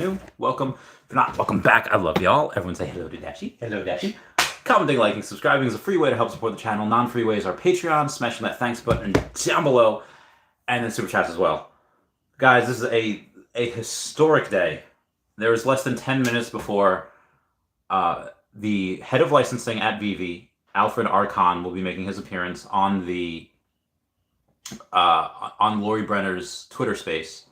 new, welcome. If you're not, welcome back. I love y'all. Everyone say hello to Dashi. Hello, Dashi. Commenting, liking, subscribing is a free way to help support the channel. Non-free ways are Patreon, smashing that thanks button down below, and then super chats as well. Guys, this is a historic day. There was less than 10 minutes before the head of licensing at Veve, Alfred R. Kahn, will be making his appearance on the on Lori Brenner's Twitter space.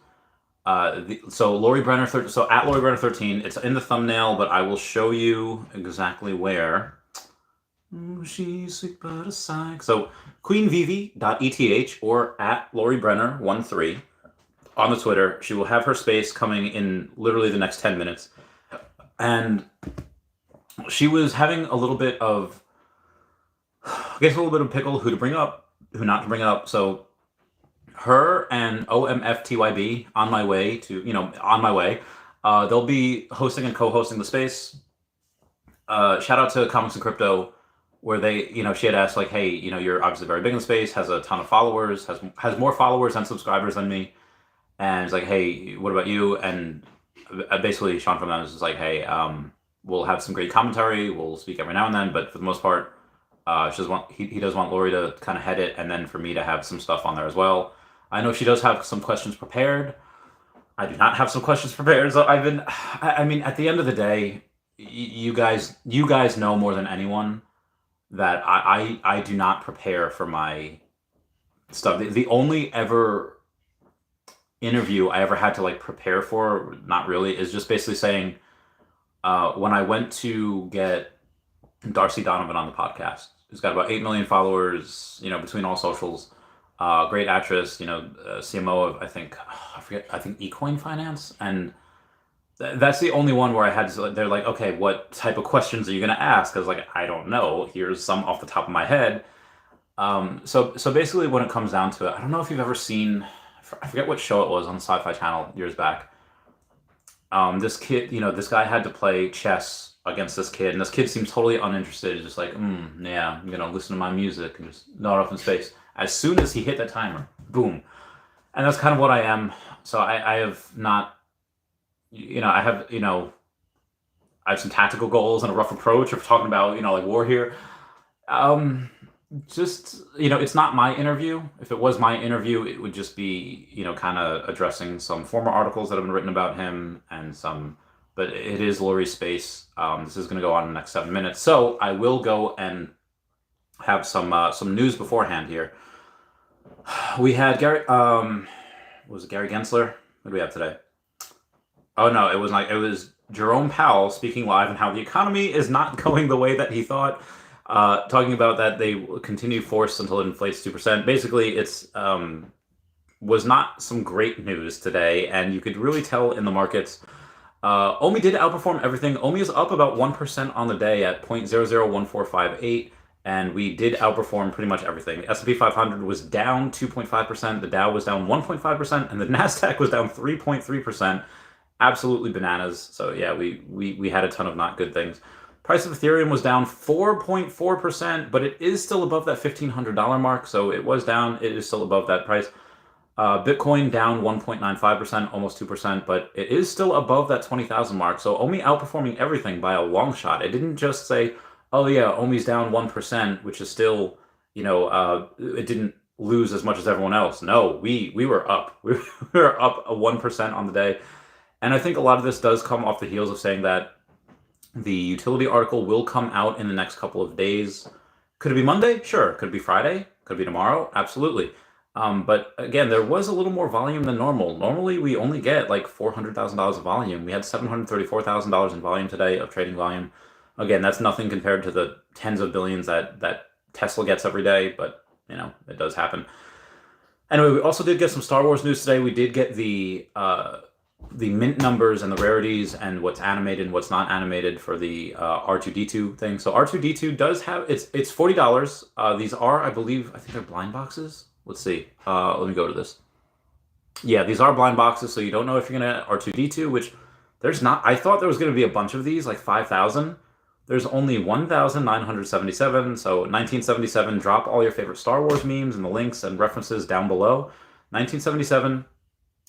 So Lori Brenner, so at Lori Brenner 13, it's in the thumbnail, but I will show you exactly where. She's sweet but a psych. So queenveve.eth or at Lori Brenner 13 on the Twitter. She will have her space coming in literally the next 10 minutes. And she was having a little bit of, I guess, a little bit of pickle, who to bring up, who not to bring up. So her and OMFTYB on my way, they'll be hosting and co-hosting the space. Shout out to Comics and Crypto, where they, she had asked, like, hey, you're obviously very big in the space, has a ton of followers, has more followers and subscribers than me. And it's like, hey, what about you? And basically Sean from them is just like, hey, we'll have some great commentary, we'll speak every now and then, but for the most part, he does want Lori to kind of head it, and then for me to have some stuff on there as well. I know she does have some questions prepared. I do not have some questions prepared. So I mean, at the end of the day, you guys know more than anyone that I do not prepare for my stuff. The only ever interview I ever had to prepare for, not really, is just basically saying, when I went to get Darcy Donovan on the podcast, who's got about 8 million followers, between all socials. Great actress, CMO of, I think Ecoin Finance, and that's the only one where I had to, they're like, okay, what type of questions are you going to ask? Because I don't know. Here's some off the top of my head. So basically when it comes down to it, I don't know if you've ever seen, I forget what show it was on the Sci-Fi Channel years back. This kid, this guy had to play chess against this kid, and this kid seems totally uninterested. Just like, yeah, I'm going to listen to my music and just nod off in space. As soon as he hit that timer, boom. And that's kind of what I am. So I have not, I have some tactical goals and a rough approach of talking about, war here. It's not my interview. If it was my interview, it would just be, kind of addressing some former articles that have been written about him and but it is Lori's space. This is going to go on in the next 7 minutes. So I will go and have some news beforehand here. We had Gary, was it Gary Gensler? What do we have today? Oh no, it was Jerome Powell speaking live on how the economy is not going the way that he thought, talking about that they will continue force until it inflates 2%. Basically, it's was not some great news today, and you could really tell in the markets. OMI did outperform everything. OMI is up about 1% on the day at 0.001458. And we did outperform pretty much everything. The S&P 500 was down 2.5%, the Dow was down 1.5%, and the Nasdaq was down 3.3%. Absolutely bananas. So yeah, we had a ton of not good things. Price of Ethereum was down 4.4%, but it is still above that $1,500 mark. So it was down, it is still above that price. Bitcoin down 1.95%, almost 2%, but it is still above that 20,000 mark. So OMI outperforming everything by a long shot. It didn't just say, oh yeah, OMI's down 1%, which is still, it didn't lose as much as everyone else. No, we were up. We were up 1% on the day. And I think a lot of this does come off the heels of saying that the utility article will come out in the next couple of days. Could it be Monday? Sure. Could it be Friday? Could it be tomorrow? Absolutely. But again, there was a little more volume than normal. Normally, we only get like $400,000 of volume. We had $734,000 in volume today of trading volume. Again, that's nothing compared to the tens of billions that Tesla gets every day, but, it does happen. Anyway, we also did get some Star Wars news today. We did get the mint numbers and the rarities and what's animated and what's not animated for the R2-D2 thing. So R2-D2 does have, it's $40. These are, I think they're blind boxes. Let's see. Let me go to this. Yeah, these are blind boxes, so you don't know if you're going to R2-D2, which there's not. I thought there was going to be a bunch of these, like 5,000. There's only 1,977, so 1977, drop all your favorite Star Wars memes and the links and references down below. 1977,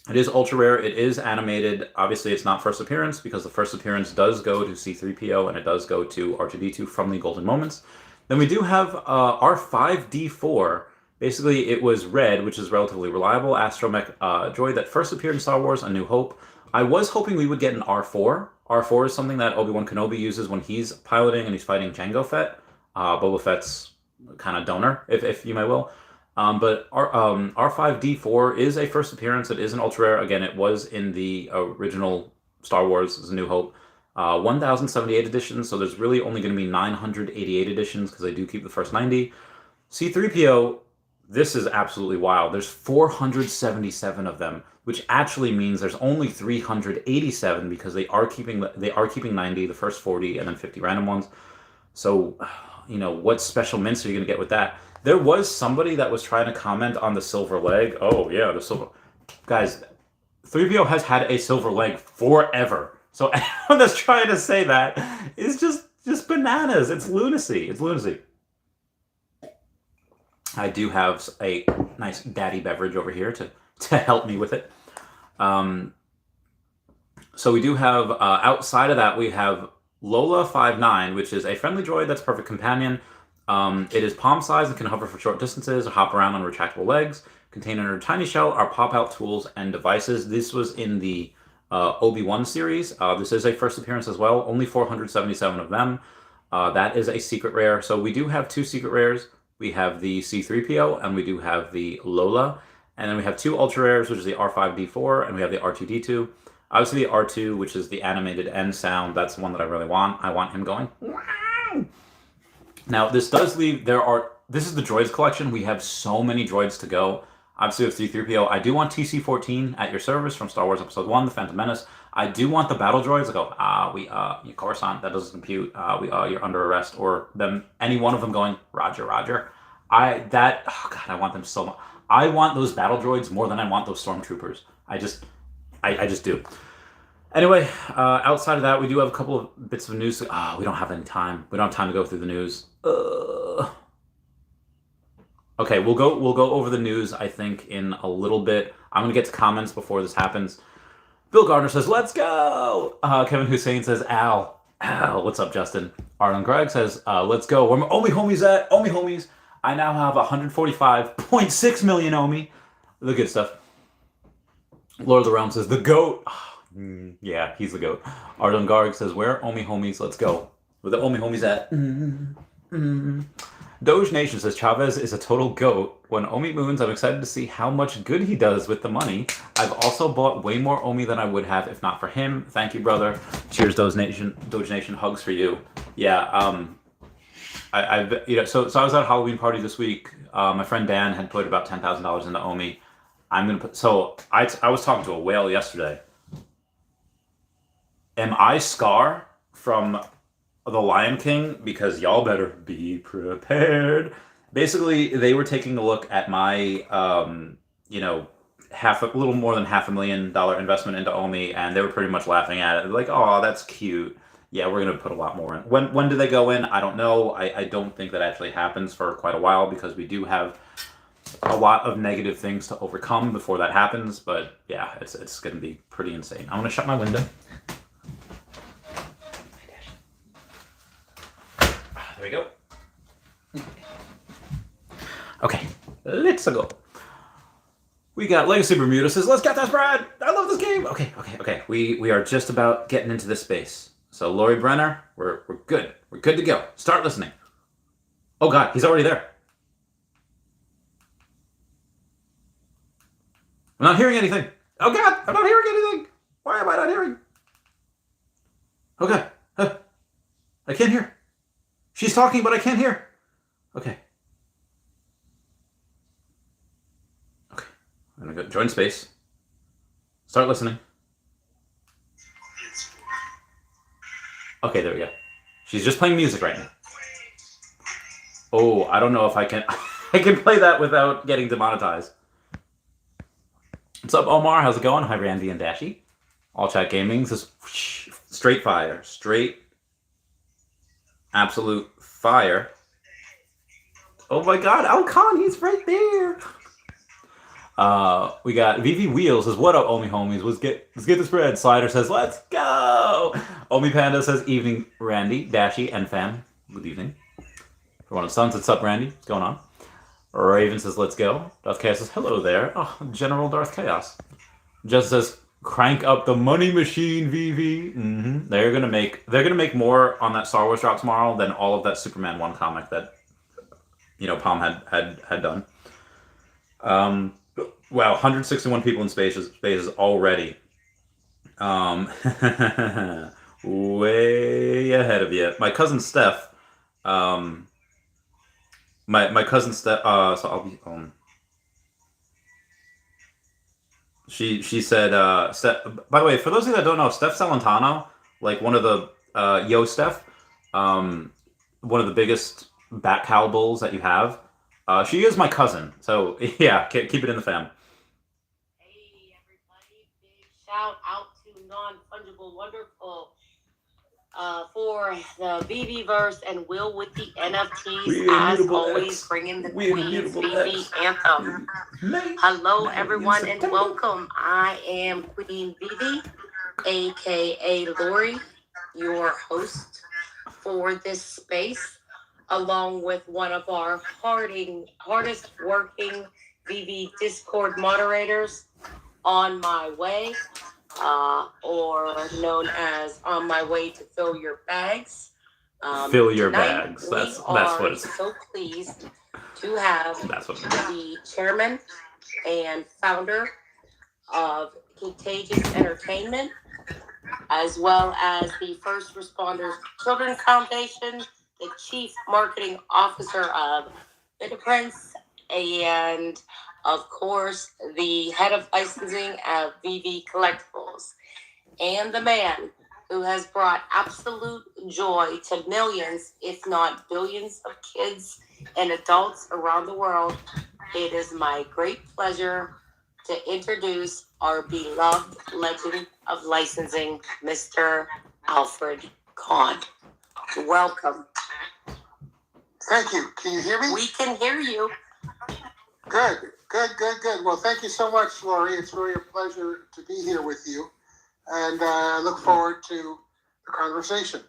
It is ultra rare. It is animated. Obviously, it's not first appearance because the first appearance does go to C3PO and it does go to R2D2 from the Golden Moments. Then we do have R5D4. Basically, it was red, which is relatively reliable astromech droid that first appeared in Star Wars: A New Hope. I was hoping we would get an R4. R4 is something that Obi-Wan Kenobi uses when he's piloting and he's fighting Jango Fett, Boba Fett's kind of donor, if you may will. But R5D4 is a first appearance. It is an ultra rare. Again, it was in the original Star Wars: A New Hope. 1,078 editions, so there's really only going to be 988 editions because they do keep the first 90. C3PO, this is absolutely wild. There's 477 of them, which actually means there's only 387 because they are keeping 90, the first 40, and then 50 random ones. So, what special mints are you going to get with that? There was somebody that was trying to comment on the silver leg. Oh yeah, the silver. Guys, 3PO has had a silver leg forever. So anyone that's trying to say that is just bananas. It's lunacy. It's lunacy. I do have a nice daddy beverage over here to help me with it. So we do have, outside of that, we have Lola59, which is a friendly droid that's perfect companion. It is palm size and can hover for short distances or hop around on retractable legs. Contained under a tiny shell are pop-out tools and devices. This was in the Obi-Wan series. This is a first appearance as well. Only 477 of them. That is a secret rare. So we do have two secret rares. We have the C3PO and we do have the Lola. And then we have two ultra rares, which is the R5D4 and we have the R2D2. Obviously the R2, which is the animated end sound, that's the one that I really want. I want him going. Now this does leave, this is the droids collection. We have so many droids to go. Obviously with C3PO, I do want TC-14 at your service from Star Wars Episode 1, The Phantom Menace. I do want the battle droids. I go, Coruscant, that doesn't compute. You're under arrest. Or them, any one of them going, Roger, Roger. I want them so much. I want those battle droids more than I want those stormtroopers. I just do. Anyway, outside of that, we do have a couple of bits of news. We don't have any time. We don't have time to go through the news. Okay, we'll go over the news, I think, in a little bit. I'm going to get to comments before this happens. Bill Gardner says, let's go! Kevin Hussein says, Al. What's up, Justin? Arlen Gregg says, let's go. Where my OMI homies at? OMI homies. I now have 145.6 million OMI. The good stuff. Lord of the Realm says, the GOAT. Yeah, he's the GOAT. Arlen Garg says, where OMI homies? Let's go. Where the OMI homies at? Doge Nation says, Chavez is a total GOAT. When Omi moons, I'm excited to see how much good he does with the money. I've also bought way more Omi than I would have if not for him. Thank you, brother. Cheers, Doge Nation. Doge Nation, hugs for you. Yeah, so I was at a Halloween party this week. My friend Dan had put about $10,000 into Omi. I was talking to a whale yesterday. Am I Scar from The Lion King? Because y'all better be prepared. Basically, they were taking a look at my, a little more than $500,000 investment into Omi, and they were pretty much laughing at it. They're like, oh, that's cute. Yeah, we're going to put a lot more in. When do they go in? I don't know. I don't think that actually happens for quite a while because we do have a lot of negative things to overcome before that happens. But yeah, it's going to be pretty insane. I'm going to shut my window. There we go. Okay, let's go. We got Legacy Bermuda says, let's get this, Brad. I love this game. Okay. We are just about getting into this space. So Lori Brenner, we're good. We're good to go. Start listening. Oh God, he's already there. I'm not hearing anything. Oh God, I'm not hearing anything. Why am I not hearing? Oh God, I can't hear. She's talking, but I can't hear. Okay. I'm gonna go join space. Start listening. Okay, there we go. She's just playing music right now. Oh, I don't know if I can I can play that without getting demonetized. What's up, Omar? How's it going? Hi, Randy and Dashy. All Chat Gaming says straight fire. Straight absolute fire. Oh my God, Kahn, he's right there. We got Veve Wheels says, "What up, Omi homies? Let's get this bread." Slider says, "Let's go." Omi Panda says, "Evening, Randy, Dashy, and fam. Good evening." For one of Sons, what's up, Randy? What's going on? Raven says, "Let's go." Darth Chaos says, "Hello there." Oh, General Darth Chaos. Just says, "Crank up the money machine, Veve." Mm-hmm. They're gonna make more on that Star Wars drop tomorrow than all of that Superman 1 comic that Palm had done. Wow, 161 people in spaces already. Way ahead of you. My cousin Steph. My cousin Steph. So I'll be. She said. Steph, by the way, for those of you that don't know, Steph Celentano, like one of the Yo Steph, one of the biggest bat cow bulls that you have. She is my cousin, so yeah, keep it in the fam. Hey everybody, big shout out to Non-Fungible Wonderful for the Veveverse and Will with the NFTs, as always, bringing the Queen's Veve anthem. Hello everyone and welcome. I am Queen Veve, aka Lori, your host for this space, along with one of our hardest working Veve Discord moderators, On My Way, or known as On My Way to Fill Your Bags. Fill your bags. That's what it's. So pleased to have the chairman and founder of Contagious Entertainment, as well as the First Responders Children's Foundation, the Chief Marketing Officer of Prince, and of course the head of licensing of Veve Collectibles, and the man who has brought absolute joy to millions, if not billions, of kids and adults around the world. It is my great pleasure to introduce our beloved legend of licensing, Mr. Alfred Kahn. Welcome. Thank you. Can you hear me? We can hear you. Good. Well, thank you so much, Lori. It's really a pleasure to be here with you. And I look forward to the conversation.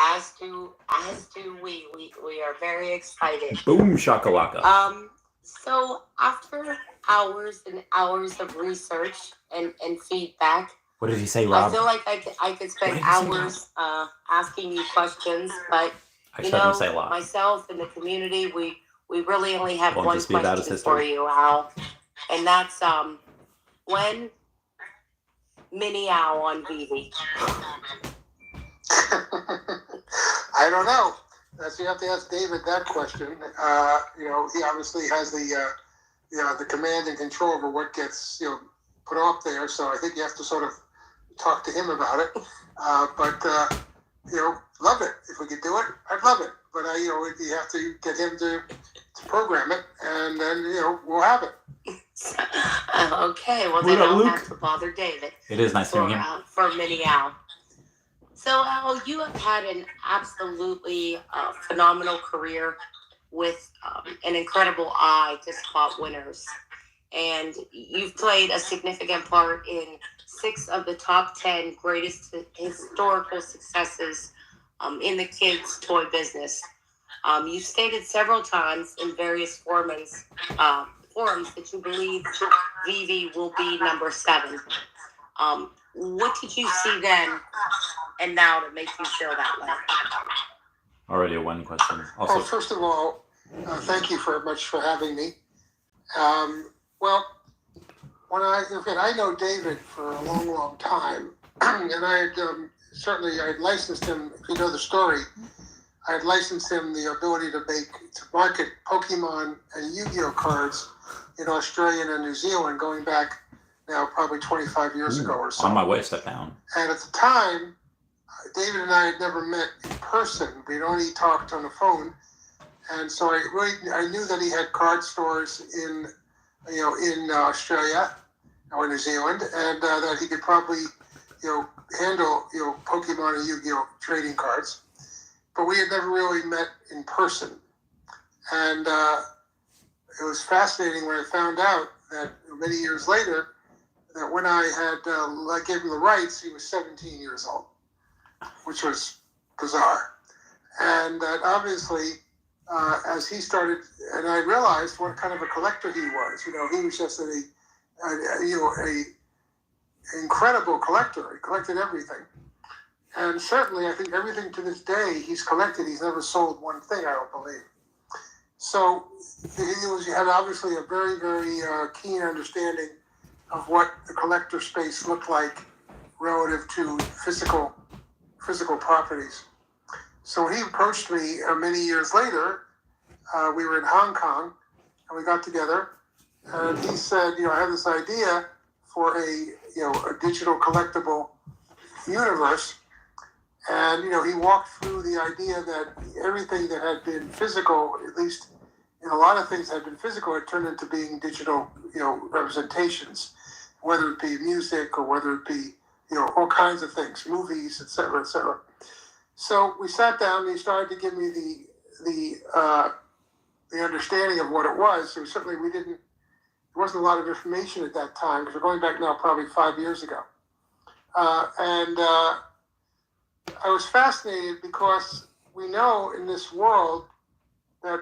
As do we. We are very excited. Boom shakalaka. So after hours and hours of research and feedback, what did he say, Rob? I feel like I could spend hours asking you questions, but myself and the community, we really only have one question for you, Al, and that's when Mini Al on Veve? I don't know. You have to ask David that question. He obviously has the command and control over what gets put up there. So I think you have to sort of talk to him about it. Love it. If we could do it, I'd love it. But you have to get him to program it, and then we'll have it. Okay, well then I'll have to bother David. It is nice hearing him. For Mini Al. So Al, you have had an absolutely phenomenal career with an incredible eye to spot winners, and you've played a significant part in 6 of the top 10 greatest historical successes in the kids' toy business. You've stated several times in various forums that you believe Veve will be number 7. What did you see then and now to make you feel that way? Already a one question. Also, well, first of all, thank you very much for having me. I know David for a long time, and I had licensed him. If you know the story, I had licensed him the ability to market Pokemon and Yu-Gi-Oh cards in Australia and New Zealand, going back now probably 25 years ago or so. On my way, step down. And at the time, David and I had never met in person. We'd only talked on the phone, and so I knew that he had card stores in Australia or New Zealand, and that he could probably handle Pokemon and Yu-Gi-Oh trading cards. But we had never really met in person, and it was fascinating when I found out that many years later, that when I gave him the rights, he was 17 years old, which was bizarre. And that obviously, as he started, and I realized what kind of a collector he was. He was just a incredible collector. He collected everything. And certainly, I think everything to this day he's collected. He's never sold one thing, I don't believe. So he had obviously a very, very keen understanding of what the collector space looked like relative to physical properties. So when he approached me many years later, we were in Hong Kong, and we got together, and he said, I have this idea for a digital collectible universe. And, he walked through the idea that everything that had been physical, at least a lot of things that had been physical, had turned into being digital, representations, whether it be music or whether it be, all kinds of things, movies, et cetera, et cetera. So we sat down and he started to give me the understanding of what it was. So certainly there wasn't a lot of information at that time, because we're going back now probably 5 years ago. I was fascinated because we know in this world that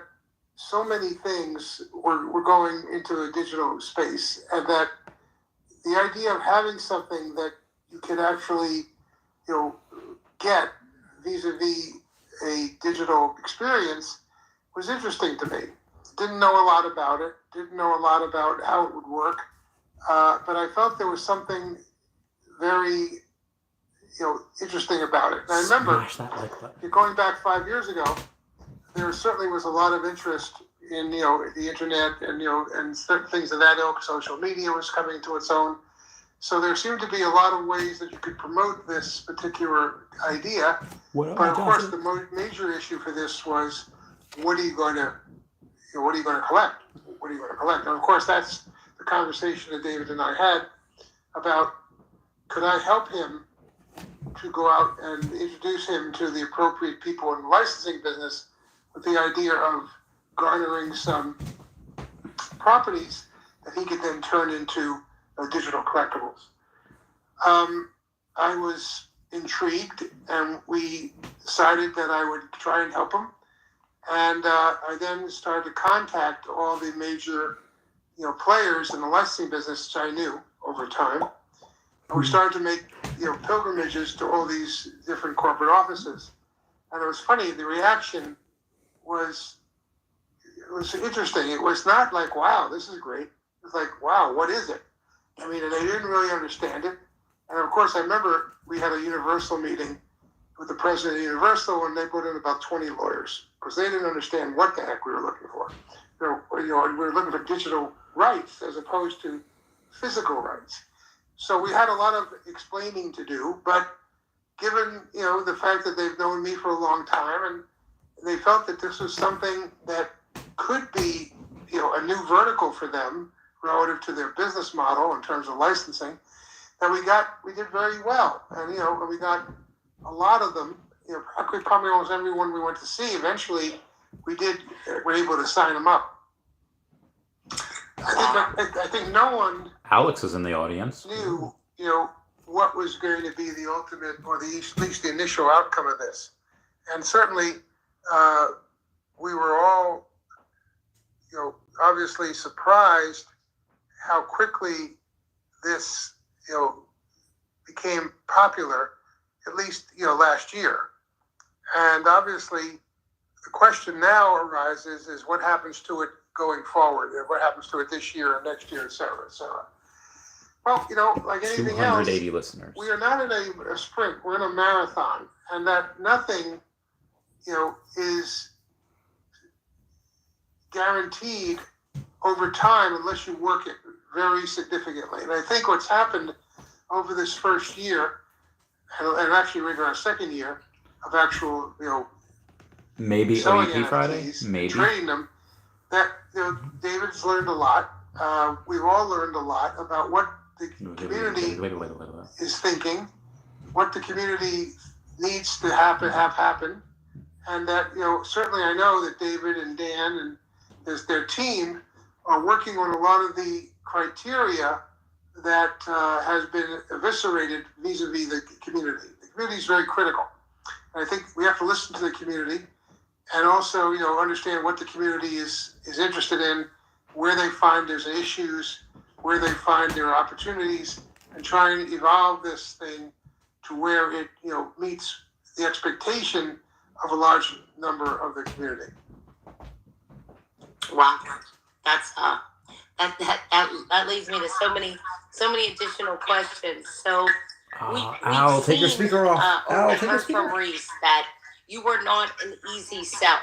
so many things were going into a digital space, and that the idea of having something that you could actually, get vis-a-vis a digital experience was interesting to me. Didn't know a lot about it, didn't know a lot about how it would work, but I felt there was something very, interesting about it. And I remember, going back 5 years ago, there certainly was a lot of interest in, the internet and certain things of that ilk. Social media was coming to its own. So there seemed to be a lot of ways that you could promote this particular idea. But of course, the major issue for this was, what are you going to collect? What are you going to collect? And of course, that's the conversation that David and I had about, could I help him to go out and introduce him to the appropriate people in the licensing business, with the idea of garnering some properties that he could then turn into digital collectibles. I was intrigued, and we decided that I would try and help him. And I then started to contact all the major, players in the licensing business, which I knew over time. And we started to make, pilgrimages to all these different corporate offices. And it was funny, the reaction was interesting. It was not like, wow, this is great. It was like, wow, what is it? I mean, and they didn't really understand it. And of course, I remember we had a Universal meeting with the president of Universal, and they put in about 20 lawyers, because they didn't understand what the heck we were looking for. We were looking for digital rights as opposed to physical rights. So we had a lot of explaining to do, but given, the fact that they've known me for a long time, and they felt that this was something that could be, a new vertical for them relative to their business model in terms of licensing, that we did very well. And, we got a lot of them, probably almost everyone we went to see. Eventually, were able to sign them up. I think no one, Alex is in the audience, knew, what was going to be the ultimate, or at least the initial outcome of this. And certainly, we were all, obviously surprised how quickly this, became popular, at least, last year. And obviously, the question now arises is what happens to it going forward? What happens to it this year and next year, et cetera, et cetera. Well, like anything else, 280 listeners. We are not in a sprint. We're in a marathon, and that nothing, is guaranteed over time unless you work it very significantly. And I think what's happened over this first year, and actually we're in our second year of actual, maybe selling OEP Friday, NFTs, maybe trading them, that David's learned a lot. We've all learned a lot about what the community is thinking, what the community needs to have happen, and that certainly I know that David and Dan and their team are working on a lot of the criteria that has been eviscerated vis-a-vis the community. The community is very critical. And I think we have to listen to the community and also, understand what the community is interested in, where they find there's issues, where they find there are opportunities, and try and evolve this thing to where it, meets the expectation of a large number of the community. Wow, that's that leads me to so many additional questions. So Al, take your speaker off. Al, take your speaker. From Reese that you were not an easy sell.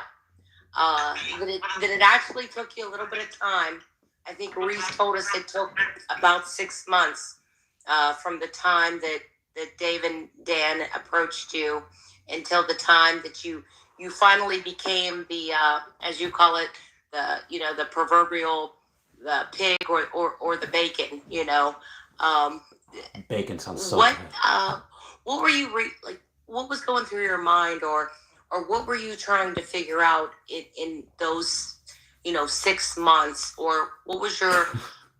That it actually took you a little bit of time. I think Reese told us it took about 6 months from the time that Dave and Dan approached you until the time that you finally became the as you call it, the proverbial pig or the bacon. Bacon sounds so good. What were you what was going through your mind, or what were you trying to figure out in those 6 months, or what was your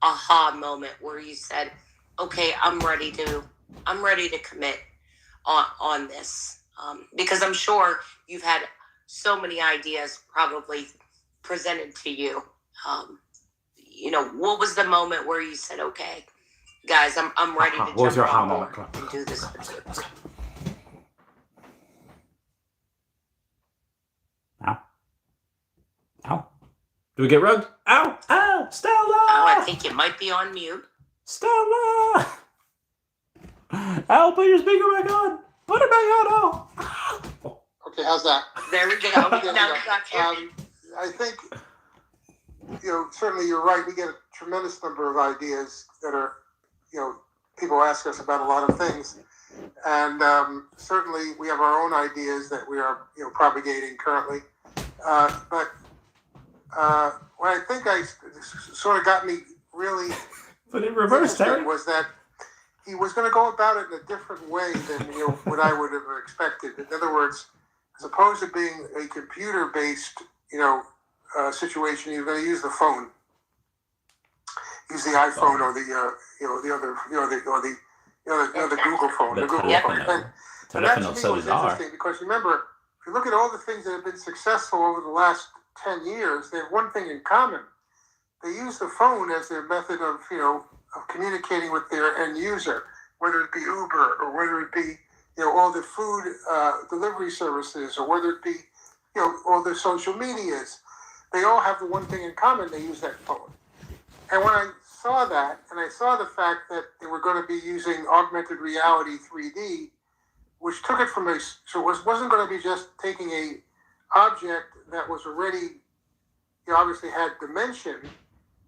aha moment where you said, okay, I'm ready to commit on this, because I'm sure you've had so many ideas probably presented to you. What was the moment where you said, okay, guys, I'm ready to jump on board and do this with you? Let's go. Ow. Do we get rugged? Ow! Ow! Stella! Oh, I think you might be on mute. Stella! Al, put your speaker back on! Put it back on, Al! Okay, how's that? There we go. Now we got you. I think, certainly you're right. We get a tremendous number of ideas that are, people ask us about a lot of things. And certainly we have our own ideas that we are, propagating currently. But what I think sort of got me really But in reverse, Terry, was that he was going to go about it in a different way than what I would have expected. In other words, as opposed to being a computer-based, situation, you're going to use the phone, use the iPhone or the Google phone, the Google phone. And that to me was interesting because remember, if you look at all the things that have been successful over the last 10 years, they have one thing in common. They use the phone as their method of communicating with their end user, whether it be Uber or whether it be, all the food delivery services, or whether it be, all the social medias. They all have the one thing in common: they use that phone. And when I saw that, and I saw the fact that they were going to be using augmented reality 3D, which took it from wasn't going to be just taking a object that was already, obviously had dimension,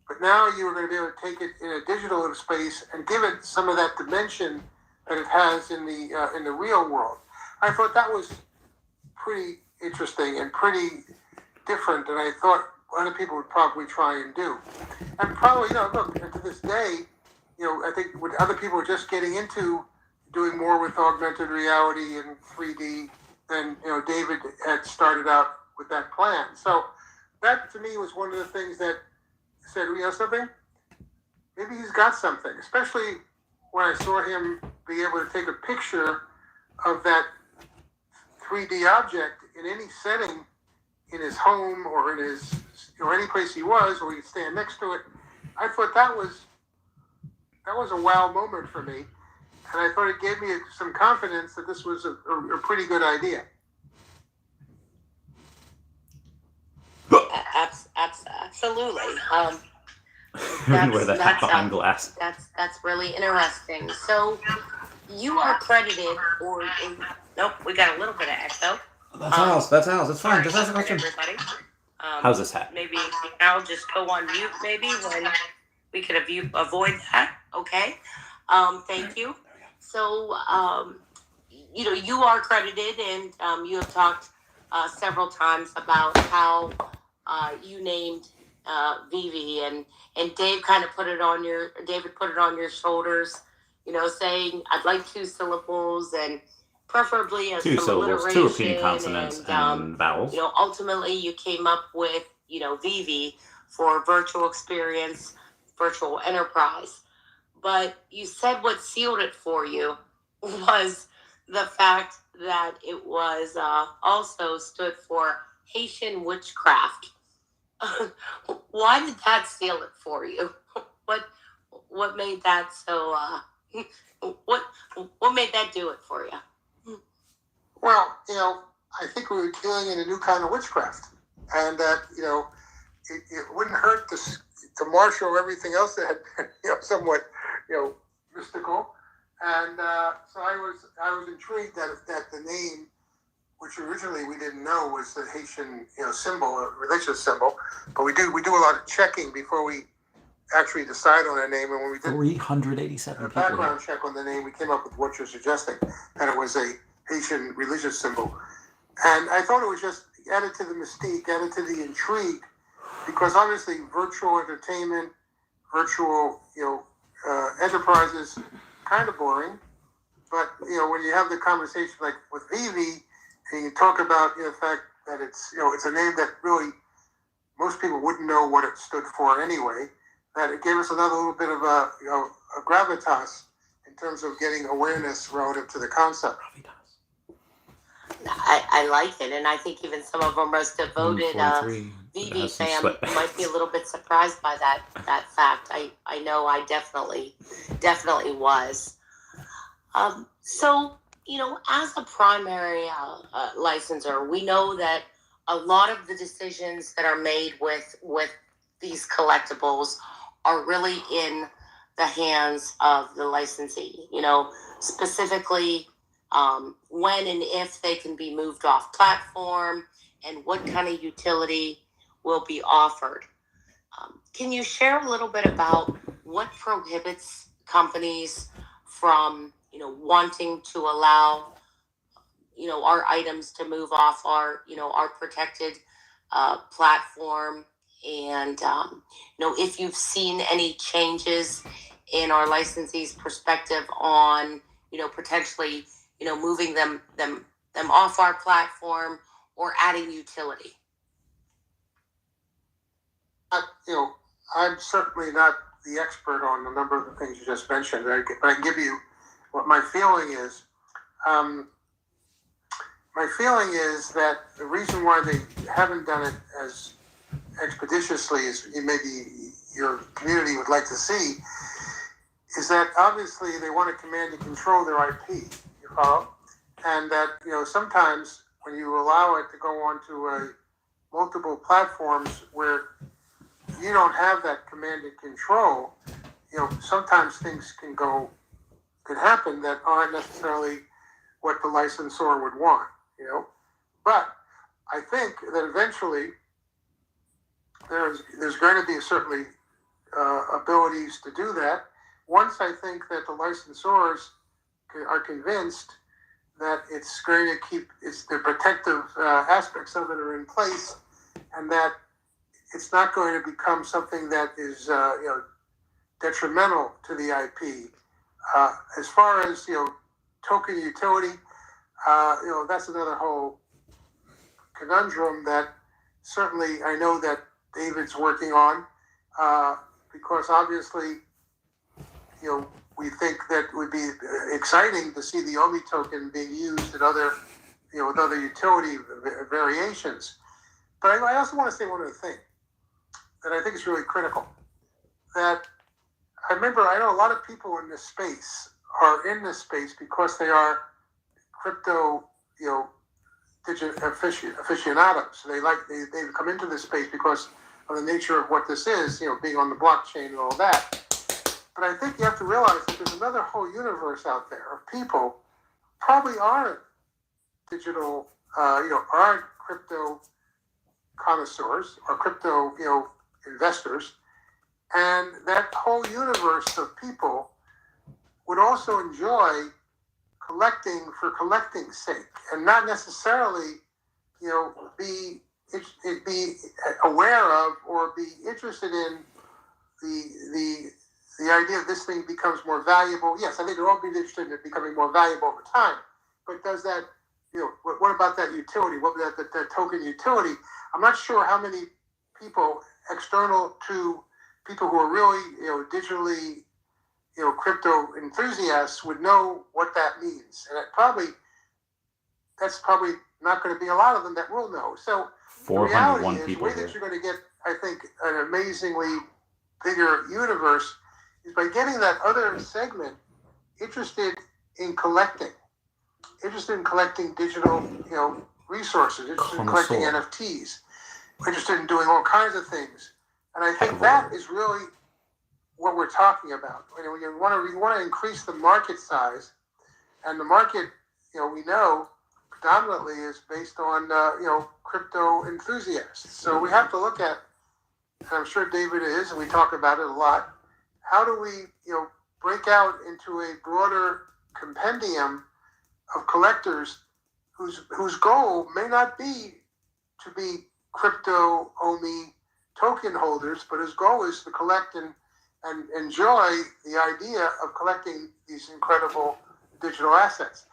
but now you were going to be able to take it in a digital space and give it some of that dimension that it has in the real world. I thought that was pretty interesting and pretty different, and I thought other people would probably try and do. And probably, look, to this day, I think what other people are just getting into doing more with augmented reality and 3D than, David had started out with that plan. So that, to me, was one of the things that said, something? Maybe he's got something, especially when I saw him be able to take a picture of that 3D object in any setting, in his home or in his, any place he was, or he could stand next to it. I thought that was a wow moment for me, and I thought it gave me some confidence that this was a pretty good idea. Absolutely. Wear that hat behind glass. That's really interesting. So you are credited, or nope, we got a little bit of echo. That's ours. It's fine. Just ask a question. Everybody. How's this hat? Maybe I'll just go on mute. Maybe when we could avoid that. Okay. Thank you. So you are credited, and you have talked several times about how you named Veve, and Dave kind of put it on your shoulders, saying I'd like 2 syllables and preferably 2 syllables, 2 repeating consonants and vowels. Ultimately you came up with Veve for virtual experience virtual enterprise. But you said what sealed it for you was the fact that it was also stood for Haitian witchcraft. Why did that seal it for you? What made that so? What made that do it for you? Well, I think we were dealing in a new kind of witchcraft, and that it wouldn't hurt to marshal everything else that had been, somewhat mystical, and so I was intrigued that the name, which originally we didn't know was the Haitian symbol, a religious symbol, but we do a lot of checking before we actually decide on a name, and when we did 387 a people background check on the name, we came up with what you're suggesting, that it was a Haitian religious symbol. And I thought it was just added to the mystique, added to the intrigue, because obviously virtual entertainment, virtual enterprises, kind of boring. But when you have the conversation like with Veve, and you talk about the fact that it's a name that really most people wouldn't know what it stood for anyway, that it gave us another little bit of a gravitas in terms of getting awareness relative to the concept. I like it, and I think even some of our most devoted Veve fans might be a little bit surprised by that fact. I know I definitely was. So as a primary licensor, we know that a lot of the decisions that are made with these collectibles are really in the hands of the licensee. Specifically when and if they can be moved off platform and what kind of utility will be offered. Can you share a little bit about what prohibits companies from wanting to allow our items to move off our protected platform, and if you've seen any changes in our licensees' perspective on potentially moving them off our platform or adding utility? I'm certainly not the expert on a number of the things you just mentioned, but I can give you what my feeling is. My feeling is that the reason why they haven't done it as expeditiously as maybe your community would like to see is that obviously they want to command and control their IP, you follow? And that, sometimes when you allow it to go onto multiple platforms where you don't have that command and control, sometimes things could happen that aren't necessarily what the licensor would want, But I think that eventually there's going to be certainly abilities to do that. Once I think that the licensors are convinced that it's going to keep the protective aspects of it are in place, and that it's not going to become something that is detrimental to the IP. As far as token utility, that's another whole conundrum that certainly I know that David's working on, because obviously we think that it would be exciting to see the OMI token being used in other with other utility variations. But I also want to say one other thing that I think is really critical. That I know a lot of people in this space are in this space because they are crypto, aficionados. They've come into this space because of the nature of what this is, being on the blockchain and all that. But I think you have to realize that there's another whole universe out there of people who probably aren't digital, aren't crypto connoisseurs or crypto, investors. And that whole universe of people would also enjoy collecting for collecting's sake, and not necessarily, be aware of or be interested in the idea that this thing becomes more valuable. Yes, I think they'll all be interested in it becoming more valuable over time. But does that, what about that utility? What about that token utility? I'm not sure how many people external to people who are really, digitally, crypto enthusiasts would know what that means. And that's probably not going to be a lot of them that will know. So the reality is, the way that you're going to get, I think, an amazingly bigger universe is by getting that other segment interested in collecting digital, resources, interested in collecting NFTs, interested in doing all kinds of things. And I think that is really what we're talking about. You want to increase the market size, and the market, we know predominantly is based on crypto enthusiasts. So we have to look at, and I'm sure David is, and we talk about it a lot. How do we break out into a broader compendium of collectors whose goal may not be to be crypto OMI token holders, but his goal is to collect and enjoy the idea of collecting these incredible digital assets.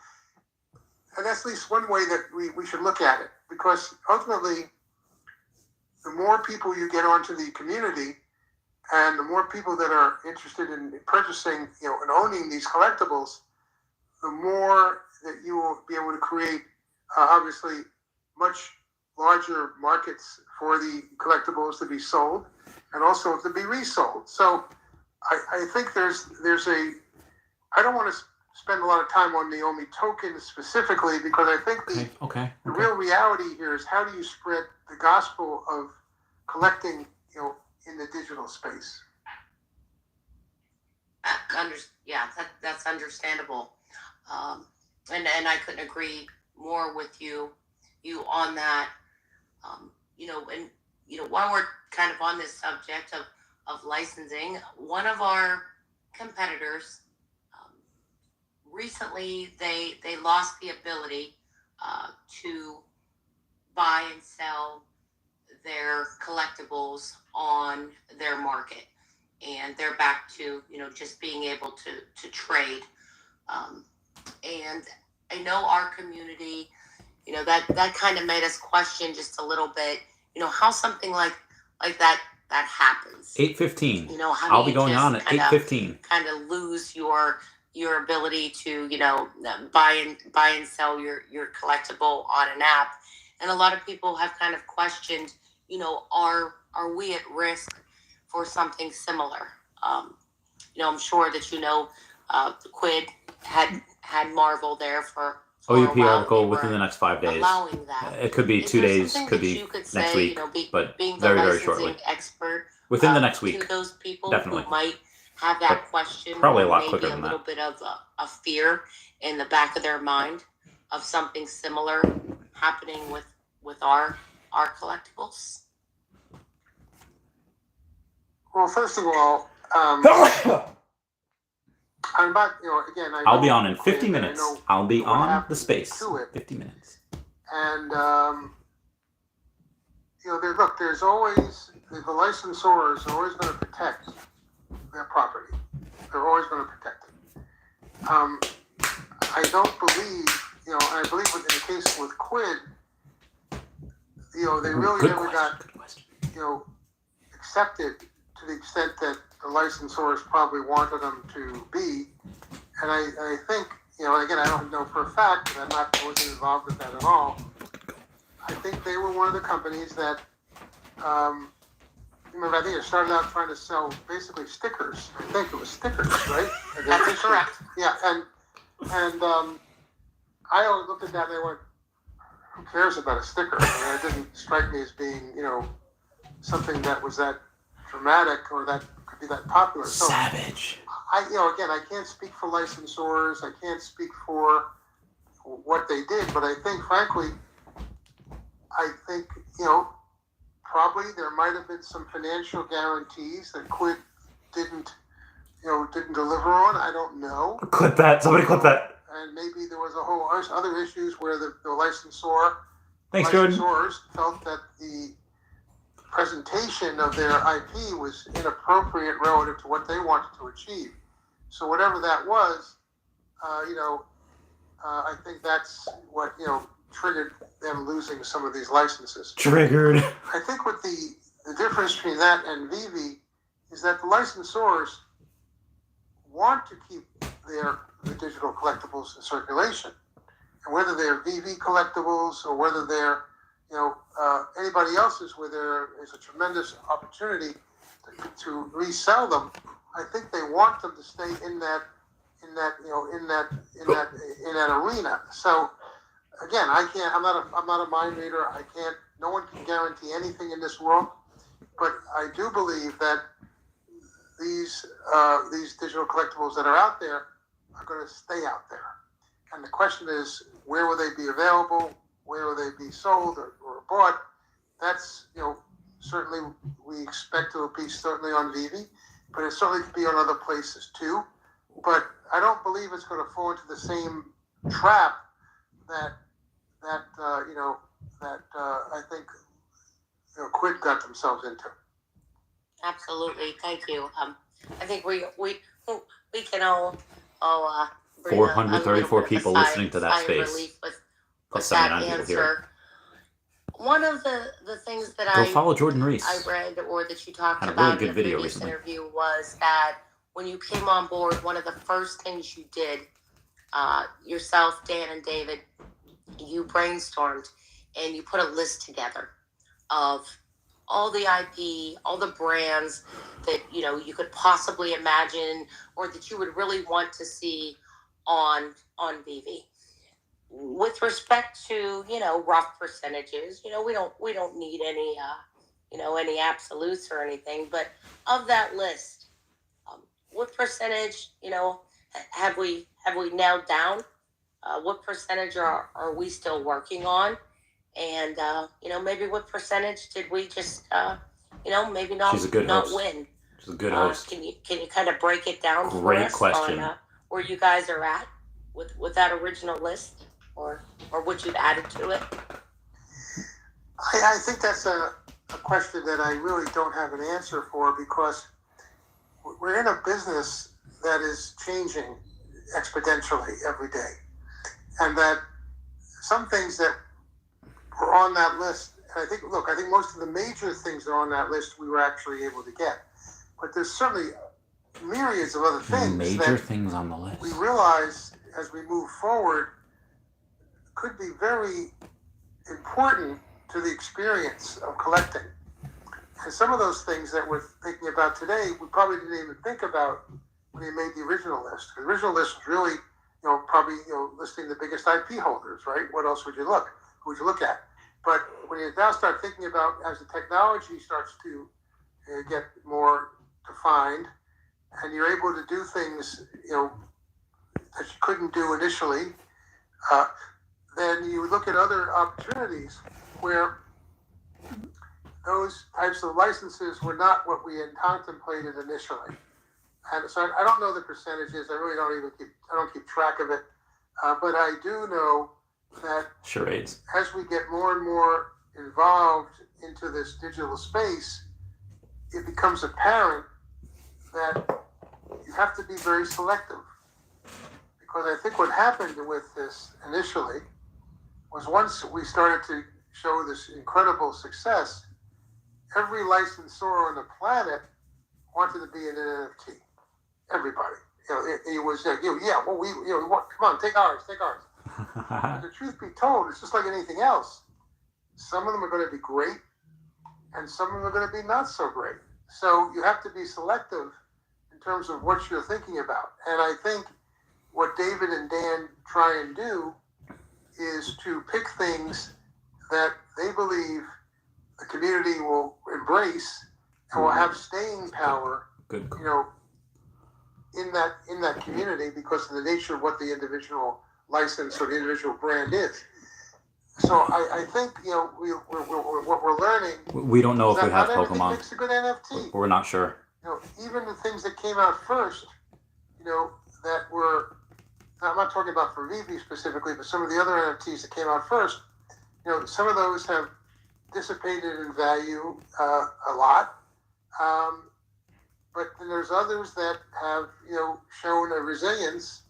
And that's at least one way that we should look at it, because ultimately, the more people you get onto the community and the more people that are interested in purchasing, and owning these collectibles, the more that you will be able to create, obviously, much larger markets for the collectibles to be sold and also to be resold. So I think there's I don't want to spend a lot of time on the OMI token specifically, because I think the real reality here is, how do you spread the gospel of collecting, in the digital space? That's understandable. And I couldn't agree more with you on that. While we're kind of on this subject of licensing, one of our competitors, recently they lost the ability to buy and sell their collectibles on their market, and they're back to just being able to trade. And I know our community, that kind of made us question just a little bit, how something like that happens. 8:15. How I'll be going on at 8:15. Kind of lose your ability to buy and sell your collectible on an app. And a lot of people have kind of questioned, are we at risk for something similar? I'm sure that the Quid had Marvel there for OUP a while. article within the next 5 days. Allowing that. It could be 2 days, could be next week, but being the very, very licensing shortly. Expert Within the next week, to those people definitely. who might have that question, probably a lot maybe quicker a than little that. bit of a fear in the back of their mind of something similar happening with our collectibles. Well, first of all, I'm about, again, I'll be on in 50 minutes. I'll be on the space. 50 minutes. And, there's always, the licensors are always going to protect their property. They're always going to protect it. I don't believe, and I believe in the case with Quid, they really never got, accepted to the extent that the licensors probably wanted them to be. And I think, again, I don't know for a fact, but I wasn't involved with that at all. I think they were one of the companies that, I think it started out trying to sell basically stickers. I think it was stickers, right? That's correct. Yeah, and I always looked at that and I went, who cares about a sticker? It didn't strike me as being, something that was that dramatic or that could be that popular. So, Savage. Again, I can't speak for licensors. I can't speak for what they did, but I think, frankly, probably there might have been some financial guarantees that Quid didn't deliver on. I don't know. Clip that. Somebody clip that. And maybe there was a whole other issues where the licensors felt that the presentation of their IP was inappropriate relative to what they wanted to achieve. So whatever that was, I think that's what, triggered them losing some of these licenses. Triggered. I think what the difference between that and Veve, is that the licensors want to keep the digital collectibles in circulation, and whether they're Veve collectibles or whether they're anybody else's, where there is a tremendous opportunity to resell them. I think they want them to stay in that arena. So again, I'm not a mind reader. No one can guarantee anything in this world, but I do believe that these digital collectibles that are out there are going to stay out there. And the question is, where will they be available? Where will they be sold or bought? That's, certainly we expect it will be certainly on Veve, but it certainly could be on other places too. But I don't believe it's going to fall into the same trap that I think Quid got themselves into. Absolutely, thank you. I think we can all breathe 434 a people sigh- listening to that sigh of space. relief with Plus that 79 people here. answer. One of the things that Go follow Jordan I Reese. read or that you talked Had a really about good in a video previous recently. interview was that when you came on board, one of the first things you did, yourself, Dan, and David, you brainstormed and you put a list together of all the IP, all the brands that you could possibly imagine or that you would really want to see on Veve. With respect to rough percentages, we don't need any any absolutes or anything, but of that list, what percentage have we nailed down? What percentage are we still working on? And maybe what percentage did we just maybe not She's a good host. win? She's a good host. Can you kind of break it down for Great us question. on where you guys are at with that original list or what you've added to it? I think that's a question that I really don't have an answer for, because we're in a business that is changing exponentially every day, and that some things that were on that list, and I think most of the major things that are on that list we were actually able to get, but there's certainly myriads of other things Major things on the list. we realize as we move forward could be very important to the experience of collecting. And some of those things that we're thinking about today, we probably didn't even think about when we made the original list. The original list was really, probably, listing the biggest IP holders, right? What else would you look? Who would you look at? But when you now start thinking about, as the technology starts to get more defined, and you're able to do things, that you couldn't do initially, then you look at other opportunities where those types of licenses were not what we had contemplated initially. And so I don't know the percentages. I really don't keep track of it. But I do know that Charades. as we get more and more involved into this digital space, it becomes apparent that you have to be very selective. Because I think what happened with this initially was, once we started to show this incredible success, every licensor on the planet wanted to be an NFT. Everybody. It was, come on, take ours. But the truth be told, it's just like anything else. Some of them are going to be great, and some of them are going to be not so great. So you have to be selective in terms of what you're thinking about. And I think what David and Dan try and do is to pick things that they believe the community will embrace and will have staying power. Good. In that community, because of the nature of what the individual license or the individual brand is. So I think what we're learning. We don't know if we have not everything Pokemon. makes a good NFT. We're not sure. Even the things that came out first, that were. I'm not talking about for Veve specifically, but some of the other NFTs that came out first, some of those have dissipated in value a lot. But then there's others that have, shown a resilience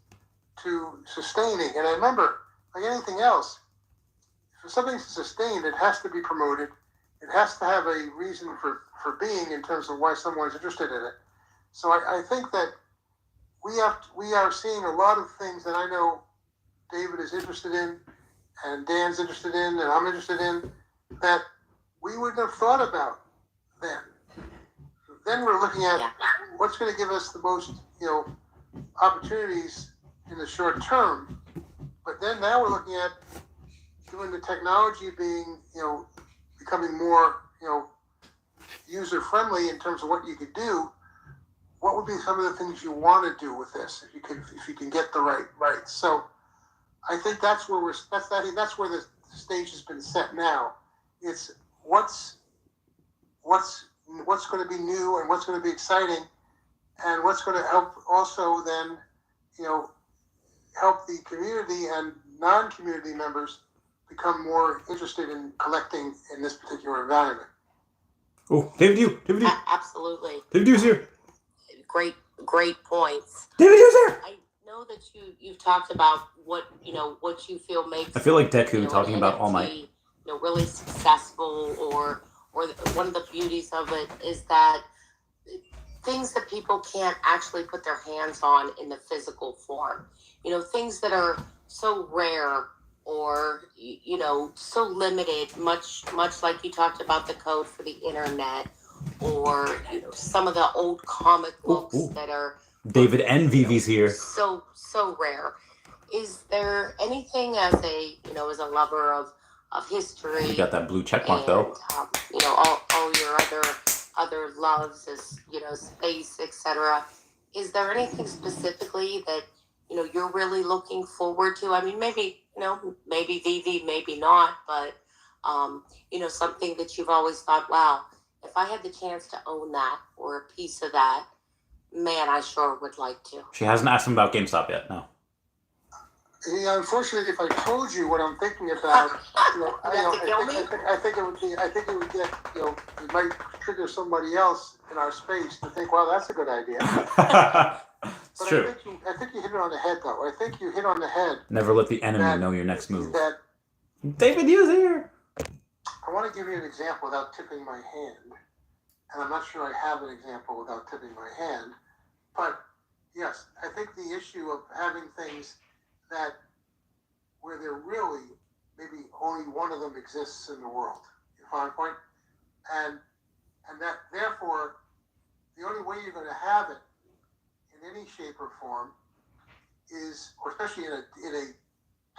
to sustaining. And I remember, like anything else, for something to sustain, it has to be promoted, it has to have a reason for being in terms of why someone's interested in it. So I think that we are seeing a lot of things that I know David is interested in, and Dan's interested in, and I'm interested in, that we wouldn't have thought about then. Then we're looking at what's going to give us the most, opportunities in the short term. But then now we're looking at doing the technology being, becoming more, user friendly in terms of what you could do. What would be some of the things you want to do with this if you can get the right. So I think that's where that's where the stage has been set now. It's what's going to be new and what's going to be exciting, and what's going to help also then, help the community and non-community members become more interested in collecting in this particular environment. Oh, David, you. Absolutely. David, you's here. Great points. David, you's here. I know that you've talked about what you feel makes. I feel like Deku talking about OMI. Really successful, or one of the beauties of it is that things that people can't actually put their hands on in the physical form. Things that are so rare or so limited, much like you talked about the code for the internet, or some of the old comic books that are David and Veve's here. So rare. Is there anything as a lover of history? You got that blue check mark though. All your other loves is space, etc. Is there anything specifically that you're really looking forward to? I mean, maybe Veve, maybe not, but something that you've always thought, wow, if I had the chance to own that or a piece of that, man, I sure would like to. She hasn't asked him about GameStop yet. No. Yeah, unfortunately, if I told you what I'm thinking about, I think it would get, it might trigger somebody else in our space to think, well, that's a good idea. It's true. I think you hit it on the head, though. I think you hit on the head. Never let the enemy know your next move. That David, you's here. I want to give you an example without tipping my hand, and I'm not sure I have an example without tipping my hand. But yes, I think the issue of having things that where there really maybe only one of them exists in the world. You follow my point? And that therefore the only way you're going to have it in any shape or form is, or especially in a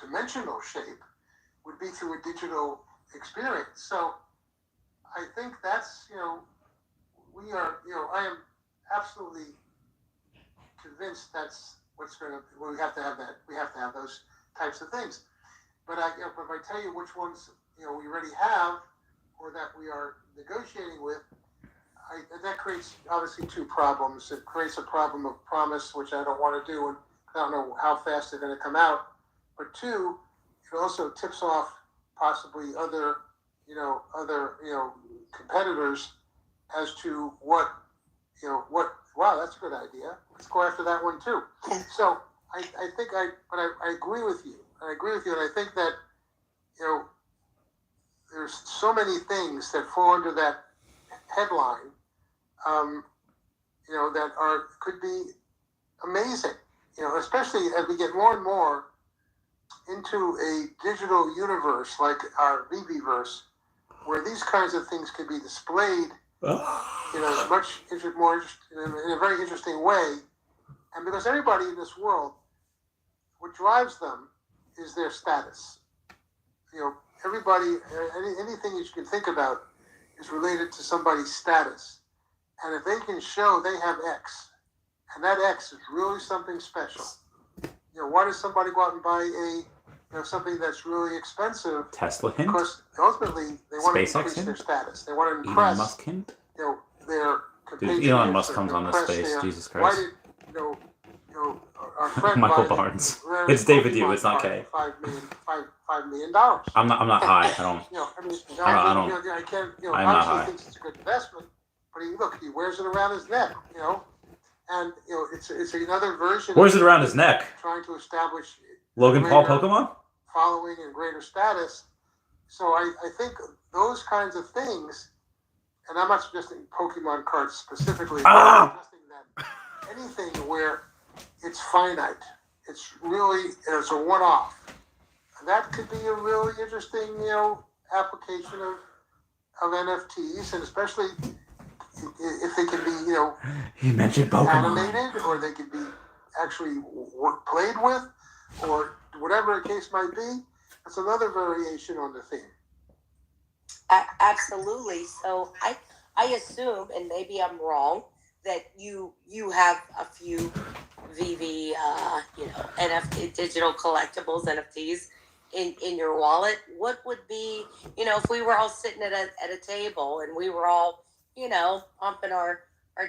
dimensional shape, would be through a digital experience. So I think that's, we are, I am absolutely convinced that's what's going to, we have to have that, we have to have those types of things. But if I tell you which ones, we already have, or that we are negotiating with, that creates obviously two problems. It creates a problem of promise, which I don't want to do, and I don't know how fast they're going to come out. But two, it also tips off possibly other competitors as to what, wow, that's a good idea. Let's go after that one too. So I think I agree with you. I agree with you, and I think that, there's so many things that fall under that headline, that could be amazing, especially as we get more and more into a digital universe like our Veveverse, where these kinds of things can be displayed, much more in a very interesting way. And because everybody in this world, what drives them is their status. Everybody, anything that you can think about is related to somebody's status. And if they can show they have X, and that X is really something special, why does somebody go out and buy something that's really expensive? Tesla hint? Because ultimately they want SpaceX to increase hint? their status. They want to impress. Elon Musk hint? Their compatriots. Dude, Elon Musk comes on this space. Jesus Christ. Why did our friend Michael buy Barnes. rare It's David Pokemon Yu, it's not card K. for $5 million. I'm not high. I don't. I can't. I'm not high. Obviously thinks it's a good investment, but he wears it around his neck. And it's another version. Wears it around his neck. Trying to establish Logan Paul greater Pokemon? following and greater status. So I think those kinds of things, and I'm not suggesting Pokemon cards specifically, but I'm suggesting that anything where it's finite, it's really, it's a one-off. That could be a really interesting, application of NFTs, and especially if they can be, He mentioned Pokemon. Animated, or they could be actually played with, or whatever the case might be. That's another variation on the theme. Absolutely. So I assume, and maybe I'm wrong, that you have a few Veve, NFT, digital collectibles, NFTs in your wallet. What would be, if we were all sitting at a table and we were all, pumping our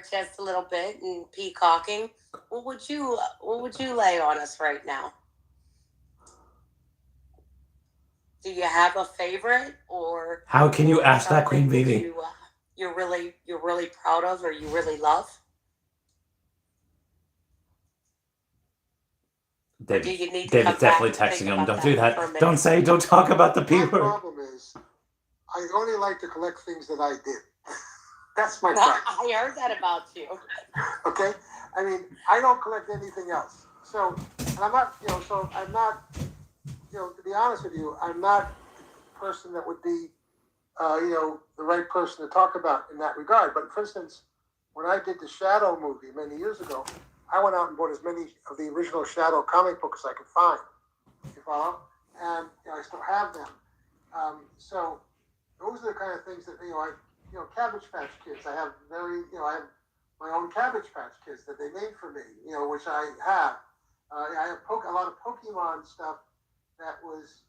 chest a little bit and peacocking, what would you lay on us right now? Do you have a favorite, or how can you ask that, Queen Veve? You're really proud of, or you really love? David's definitely texting him. Don't do that. Don't talk about the P word. My problem is, I only like to collect things that I did. That's my problem. I heard that about you. Okay? I mean, I don't collect anything else. So, and I'm not, I'm not, to be honest with you, I'm not the person that would be, the right person to talk about in that regard. But for instance, when I did the Shadow movie many years ago, I went out and bought as many of the original Shadow comic books as I could find. You follow? And I still have them. So those are the kind of things that, Cabbage Patch Kids. I have I have my own Cabbage Patch Kids that they made for me, which I have. I have a lot of Pokemon stuff that was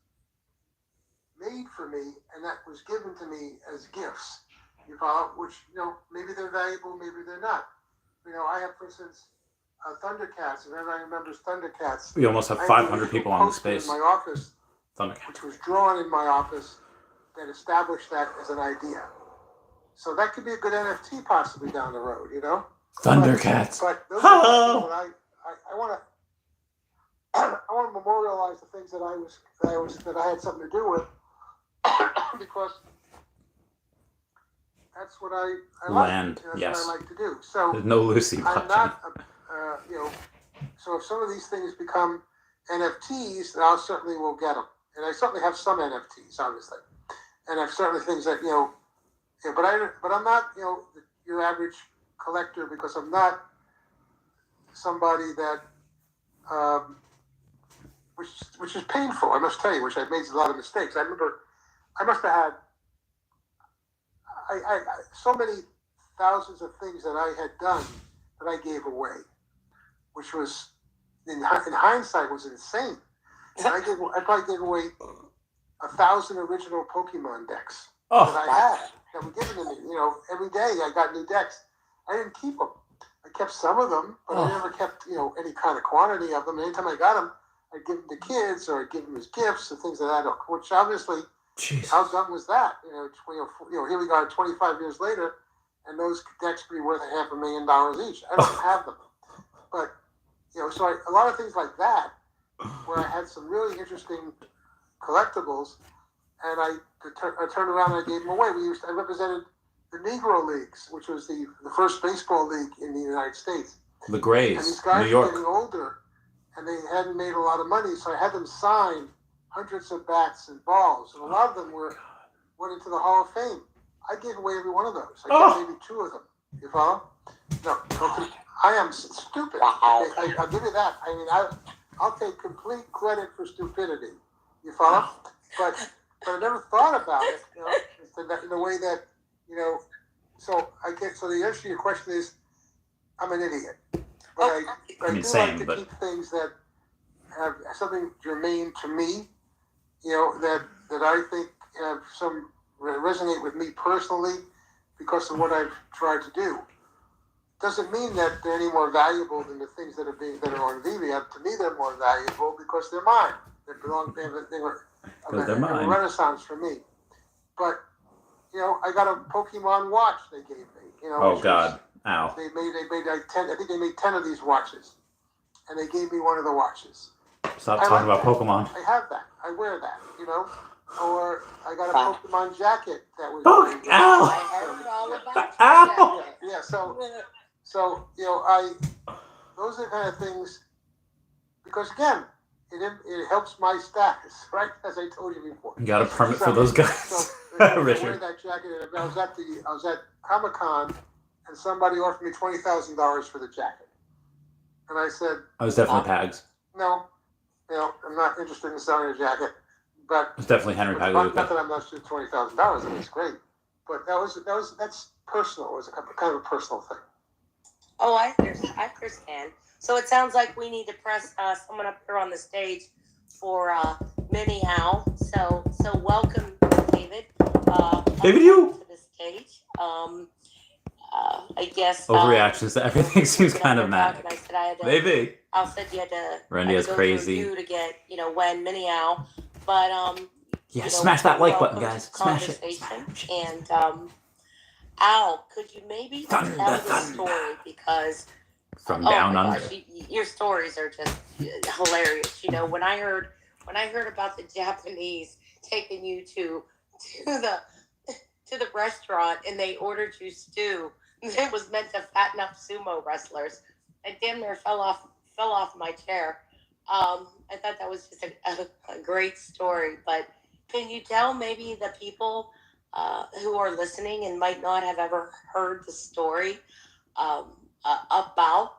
made for me and that was given to me as gifts. You follow? Which, maybe they're valuable, maybe they're not. I have, for instance, Thundercats. If everybody remembers Thundercats. We almost have 500 people on the space. In my office, Thundercats, which was drawn in my office, that established that as an idea. So that could be a good NFT possibly down the road, Thundercats. But those are what I want to memorialize the things that I had something to do with, because that's what I Land, like. That's yes. what I like to do. So there's no Lucy button. I'm not, so if some of these things become NFTs, then I certainly will get them. And I certainly have some NFTs, obviously. And I've certainly things that, but I'm not, your average collector, because I'm not somebody that, which is painful, I must tell you, which I've made a lot of mistakes. I remember I must have had I so many thousands of things that I had done that I gave away, which was, in hindsight, was insane. I probably gave away 1,000 original Pokemon decks that I had that were given to me. Every day I got new decks. I didn't keep them. I kept some of them, but I never kept, any kind of quantity of them. Anytime I got them, I'd give them to kids, or I'd give them as gifts and things like that, which obviously, Jesus. How dumb was that? Here we are 25 years later, and those decks could be worth $500,000 each. I don't have them. But, so a lot of things like that, where I had some really interesting collectibles, and I turned around and I gave them away. I represented the Negro Leagues, which was the first baseball league in the United States. The Grays, and these guys New York. were getting older, and they hadn't made a lot of money, so I had them sign hundreds of bats and balls, and a lot of them went into the Hall of Fame. I gave away every one of those. I gave maybe 2 of them. You follow? No, I am stupid. I'll give you that. I mean, I'll take complete credit for stupidity. You follow? But I never thought about it, in the way that, so the answer to your question is, I'm an idiot. But I do like to keep things that have something germane to me, that I think have some resonate with me personally because of what I've tried to do. Doesn't mean that they're any more valuable than the things that are on Veve. To me, they're more valuable because they're mine. They were a renaissance for me. But I got a Pokemon watch they gave me. Oh God! Ow! They made like 10. I think they made 10 of these watches, and they gave me one of the watches. Stop talking about Pokemon. I have that. I wear that. Or I got a Pokemon jacket that was. Ow! I heard all about Ow! Yeah. So those are the kind of things, because again, it helps my status, right? As I told you before. You got a permit for those guys. So I Richard. wear that jacket. I was at Comic-Con, and somebody offered me $20,000 for the jacket, and I said, I was definitely Pags. no, I'm not interested in selling a jacket. But It's definitely Henry Not Pags. that I'm not sure $20,000. I mean, it's great, but that's personal. It was kind of a personal thing. Oh, I understand. So it sounds like we need to press someone up here on the stage for Minnie Owl. So welcome, David. David, you to the stage. I guess overreactions to everything seems kind of mad. Maybe. I said you had to. Randy is crazy. You to get when Minnie Owl, but yeah, smash that like button, guys. Smash it. And Al, could you maybe tell the story, because from down under. Gosh, your stories are just hilarious. When I heard about the Japanese taking you to the restaurant and they ordered you stew, it was meant to fatten up sumo wrestlers. I damn near fell off my chair. I thought that was just a great story. But can you tell maybe the people who are listening and might not have ever heard the story about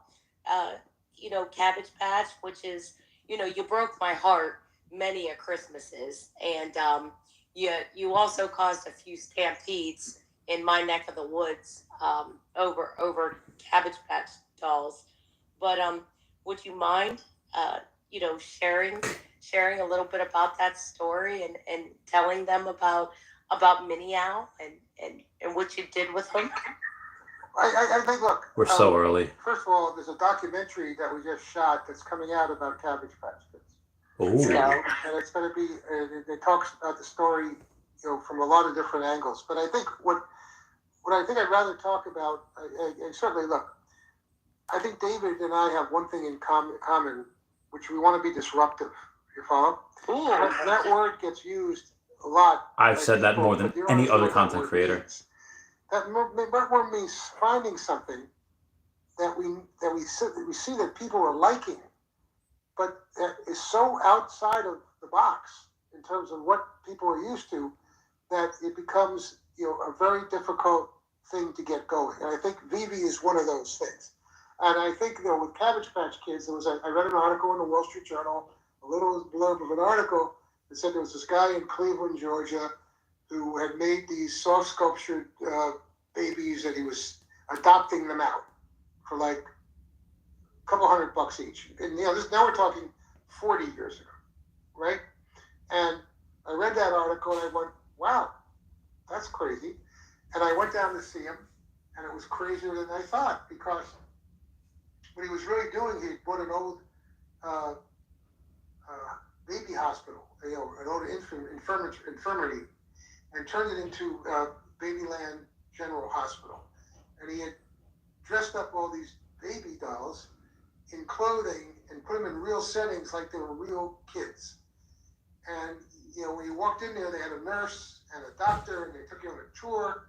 Cabbage Patch, which is, you broke my heart many a Christmases, and you also caused a few stampedes in my neck of the woods over Cabbage Patch dolls. But would you mind sharing a little bit about that story and telling them about Minnie Owl and what you did with him? I think, look, we're so early. First of all, there's a documentary that we just shot that's coming out about Cabbage Patch Kids. Ooh. And it's going to be, it talks about the story, from a lot of different angles. But I think what I think I'd rather talk about, and certainly, look, I think David and I have one thing in common, which we want to be disruptive. You follow? Ooh. That word gets used a lot. I've said that more than any other content creator. That word means finding something that we see that people are liking, but that is so outside of the box in terms of what people are used to, that it becomes a very difficult thing to get going. And I think Veve is one of those things. And I think with Cabbage Patch Kids, I read an article in the Wall Street Journal, a little blurb of an article that said there was this guy in Cleveland, Georgia, who had made these soft sculptured babies, and he was adopting them out for like a couple $100 each. And now we're talking 40 years ago, right? And I read that article and I went, wow, that's crazy. And I went down to see him, and it was crazier than I thought, because what he was really doing, he bought an old baby hospital, an old infirmary, and turned it into Babyland General Hospital. And he had dressed up all these baby dolls in clothing and put them in real settings like they were real kids. And when you walked in there, they had a nurse and a doctor, and they took you on a tour.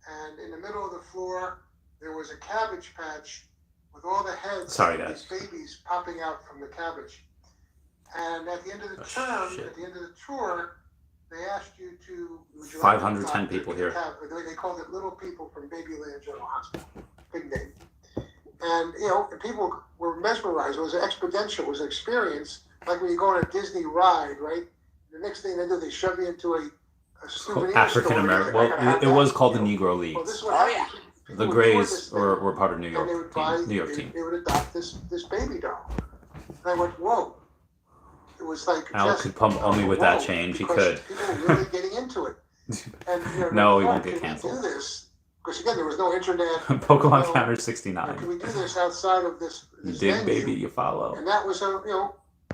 And in the middle of the floor, there was a cabbage patch with all the heads of these babies popping out from the cabbage. And at the end of the at the end of the tour, they asked you to... 510 people here. They called it Little People from Babyland General Hospital. Big name. And, people were mesmerized. It was exponential. It was an experience, like when you go on a Disney ride, right? The next thing they do, they shove you into a souvenir African American. Well, it was called the Negro Leagues. Well, this is what happened. The Greys were part of New York New York team. They would adopt this baby doll. And I went, whoa. It was like... Al could pump only with that change. He could. People were really getting into it. And, no, he won't get canceled. Can we do this? Because, again, there was no internet. Pokemon Counter 69. Can we do this outside of this Dig baby, you follow. And that was a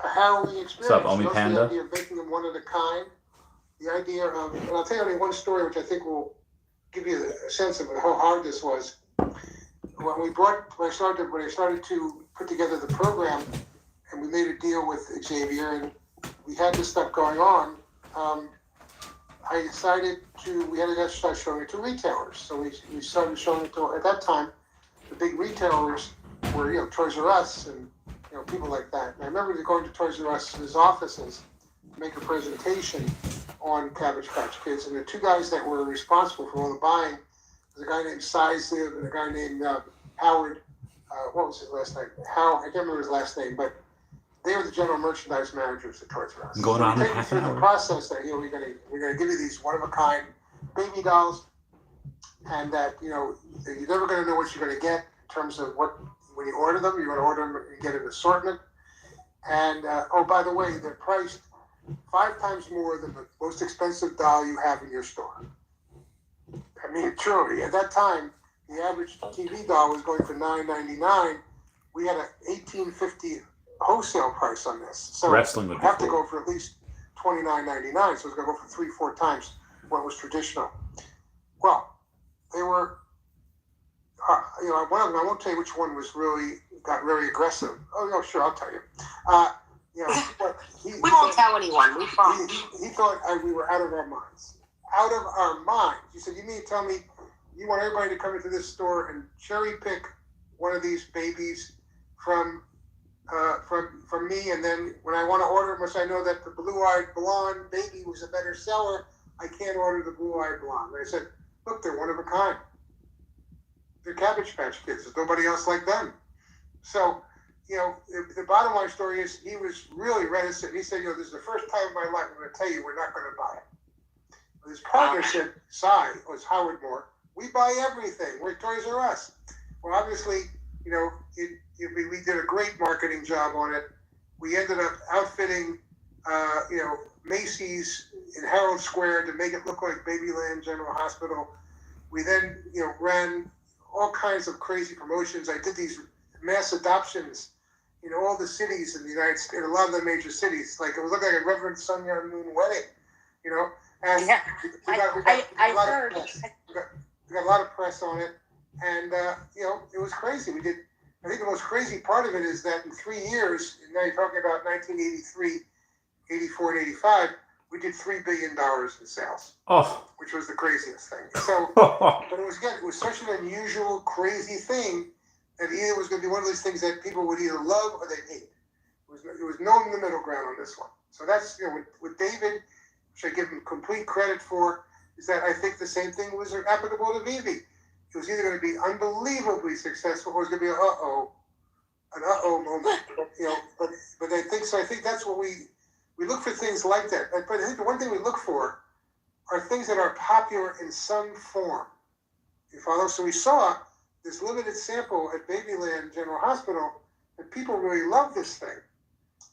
harrowing experience. What's up, OMI Panda? The idea of making them one of a kind. The idea of... And I'll tell you one story which I think will give you a sense of how hard this was. When I started to put together the program, and we made a deal with Xavier, and we had this stuff going on, I decided we had to start showing it to retailers. So we started showing it to, at that time, the big retailers were, Toys R Us and, people like that. And I remember going to Toys R Us's offices to make a presentation on Cabbage Patch Kids. And the two guys that were responsible for all the buying was a guy named Siziv and a guy named Howard. What was his last name? I can't remember his last name, but they were the general merchandise managers at Toys R Us. Going on take you through the process that we're gonna give you these one of a kind baby dolls, and that you're never gonna know what you're gonna get in terms of when you order them. You're gonna order them and get an assortment. And oh, by the way, they're priced 5 times more than the most expensive doll you have in your store. I mean, truly, at that time, the average TV doll was going for $9.99. We had an $18.50 wholesale price on this. So Wrestling would have to go for at least $29.99. So it's going to go for 3-4 times what was traditional. Well, they were, one of them, I won't tell you which one got very aggressive. Oh, no, sure, I'll tell you. But we won't tell anyone. We promise. He thought we were out of our minds. Out of our minds. He said, "You mean to tell me you want everybody to come into this store and cherry pick one of these babies from me, and then when I want to order them, once I know that the blue-eyed blonde baby was a better seller, I can't order the blue-eyed blonde." And I said, "Look, they're one of a kind. They're Cabbage Patch Kids. There's nobody else like them." So, the bottom line story is he was really reticent. He said, "This is the first time in my life I'm going to tell you we're not going to buy it." His partner said, was Howard Moore, "We buy everything. We're Toys R Us." Well, obviously, we did a great marketing job on it. We ended up outfitting, Macy's in Herald Square to make it look like Babyland General Hospital. We then, ran all kinds of crazy promotions. I did these mass adoptions in all the cities in the United States, in a lot of the major cities. Like it was looking like a Reverend Sun Myung Moon wedding, And Yeah, we got heard. We got a lot of press on it, and it was crazy. I think the most crazy part of it is that in 3 years, and now you're talking about 1983, 84, and 85, we did $3 billion in sales, which was the craziest thing. So, but it was such an unusual, crazy thing that either was going to be one of those things that people would either love or they'd hate. It was no in the middle ground on this one. So that's with David, which I give him complete credit for, is that I think the same thing was applicable to Veve. It was either going to be unbelievably successful or it was going to be an moment. But I think so. I think that's what we look for, things like that. But I think the one thing we look for are things that are popular in some form. You follow? So we saw this limited sample at Babyland General Hospital, and people really love this thing.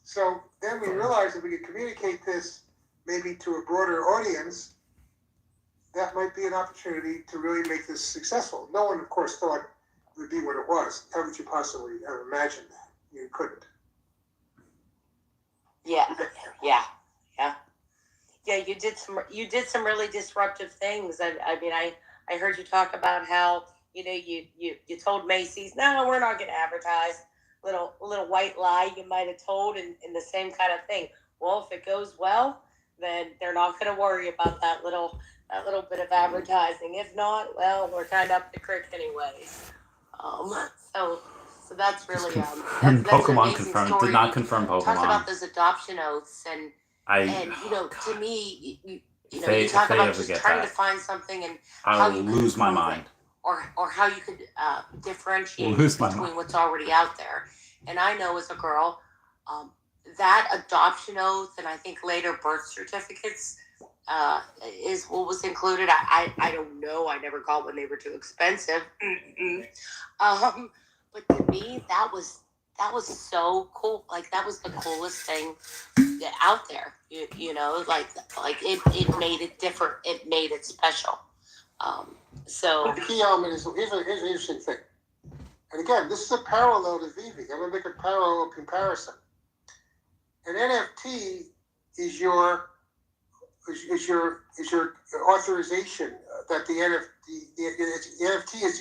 So then we realized that we could communicate this maybe to a broader audience. That might be an opportunity to really make this successful. No one, of course, thought it would be what it was. How would you possibly have imagined that? You couldn't. Yeah. You did some really disruptive things. I mean, I heard you talk about how you told Macy's, no, we're not going to advertise. Little white lie you might have told, in the same kind of thing. Well, if it goes well, then they're not going to worry about that little bit of advertising. If not, well, we're kind of up the creek anyways. So that's really that's Pokemon an confirmed. story. Did not confirm Pokemon. Talk about those adoption oaths and to me, you talk about just trying to find something and how you lose my mind, or how you could differentiate between what's already out there. And I know as a girl, that adoption oath and I think later birth certificates is what was included. I don't know. I never got when they were too expensive. But to me, that was so cool. Like that was the coolest thing out there. Like it made it different. It made it special. So the key element is here's an interesting thing. And again, this is a parallel to Veve. I'm going to make a parallel comparison. An NFT is your authorization that the NFT is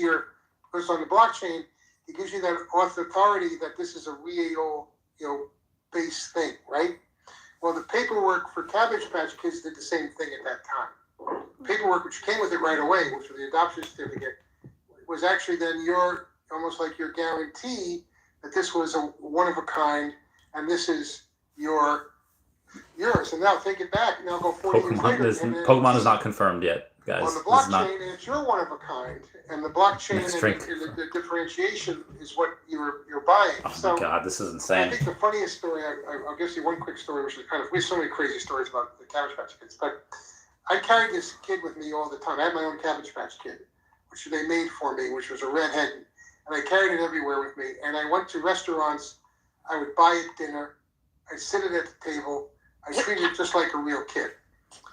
goes on the blockchain. It gives you that authority that this is a real, based thing, right? Well, the paperwork for Cabbage Patch Kids did the same thing at that time. paperwork which came with it right away, which was the adoption certificate, was actually then your almost like your guarantee that this was a one of a kind, and this is yours. And now take it back. Now go 40 years later. Pokemon is not confirmed yet, guys. On the blockchain, and it's your one of a kind, and the blockchain and the differentiation is what you're buying. Oh my God, this is insane. I think the funniest story, I'll give you one quick story, which is we have so many crazy stories about the Cabbage Patch Kids, but I carried this kid with me all the time. I had my own Cabbage Patch Kid, which they made for me, which was a redhead, and I carried it everywhere with me. And I went to restaurants. I would buy it dinner. I'd sit it at the table. I treated it just like a real kid.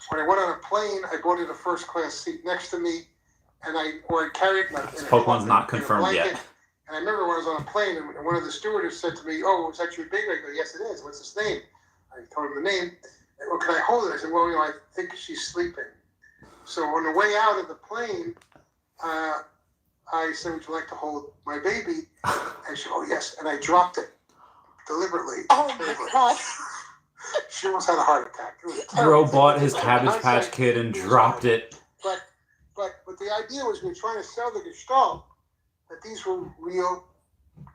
When I went on a plane, I bought it a first class seat next to me, and I carried it. Pokemon's not confirmed yet. And I remember when I was on a plane, and one of the stewardess said to me, "Oh, it's actually big." I go, "Yes, it is. What's his name?" I told him the name. And, "Well, can I hold it?" I said, "Well, I think she's sleeping." So on the way out of the plane, I said, "Would you like to hold my baby?" And she said, "Oh, yes." And I dropped it deliberately. Oh my God. She almost had a heart attack. Bro bought his Cabbage Patch Kid and dropped it. But the idea was we were trying to sell the Gestalt that these were real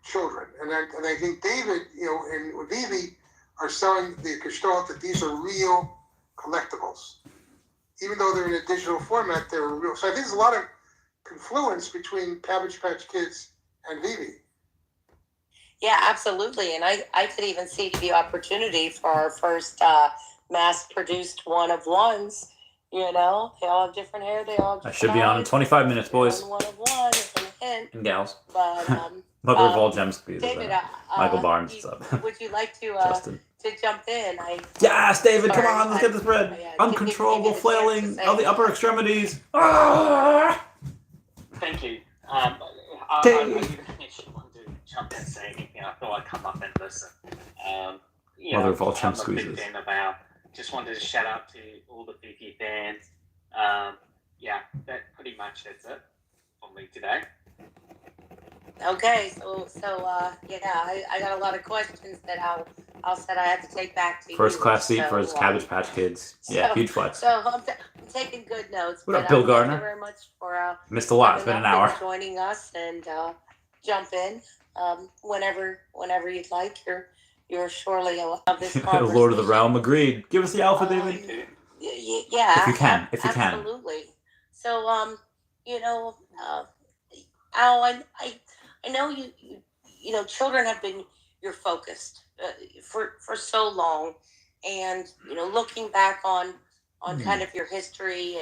children, and I think David, and Veve are selling the Gestalt that these are real collectibles, even though they're in a digital format. They're real. So I think there's a lot of confluence between Cabbage Patch Kids and Veve. Yeah, absolutely. And I could even see the opportunity for our first mass-produced one of ones. They all have different hair. They all have different I should be on in 25 minutes, boys. One of one, and gals. But Mother of all gem squeezes. David, Michael Barnes, what's up? Would you like to Justin. To jump in? Yes, David, come on, let's get this bread. Uncontrollable flailing of the upper extremities. Ah! Thank you. I didn't actually want to jump in and say anything. I thought I'd come up and listen. Mother of all gem I'm squeezes. a big fan about. Just wanted to shout out to all the Veve fans. That pretty much that's it for me today. Okay, I got a lot of questions that I'll said I have to take back to First you. class seat for his Cabbage Patch Kids. Yeah, huge flex. So I'm taking good notes. What up, Bill Gardner? Thank you very much for missed a lot. It's been an hour. Joining us and jump in whenever you'd like. You're surely of this conversation. Lord of the Realm agreed. Give us the alpha, David. Yeah, if you can. Absolutely. So Al, I know you children have been your focus for so long, and looking back on kind of your history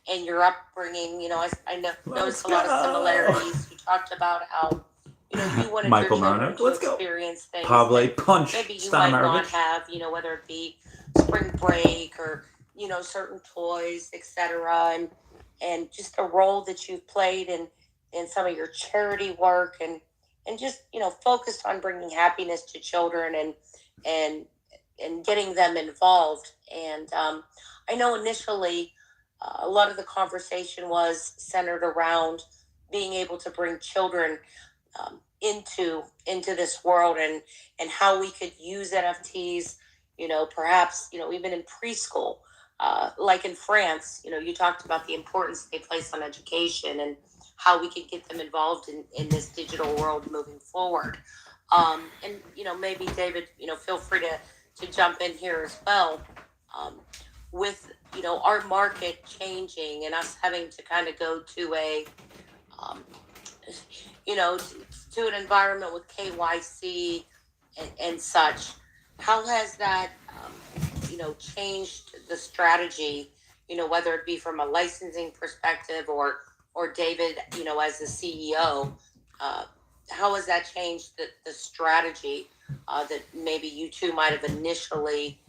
and your upbringing, I noticed a lot of similarities. You talked about how you wanted Michael your children Marner. to experience things. Pavle punch. Maybe you might not have, whether it be spring break or certain toys, etc. And just the role that you've played in some of your charity work and just focused on bringing happiness to children and getting them involved. And I know initially a lot of the conversation was centered around being able to bring children into this world and how we could use NFTs, perhaps even in preschool, like in France. You talked about the importance they place on education and how we can get them involved in this digital world moving forward. And maybe David, feel free to jump in here as well. With our market changing and us having to kind of go to a to an environment with KYC and such, how has that changed the strategy, whether it be from a licensing perspective or David, as the CEO, how has that changed the strategy that maybe you two might have initially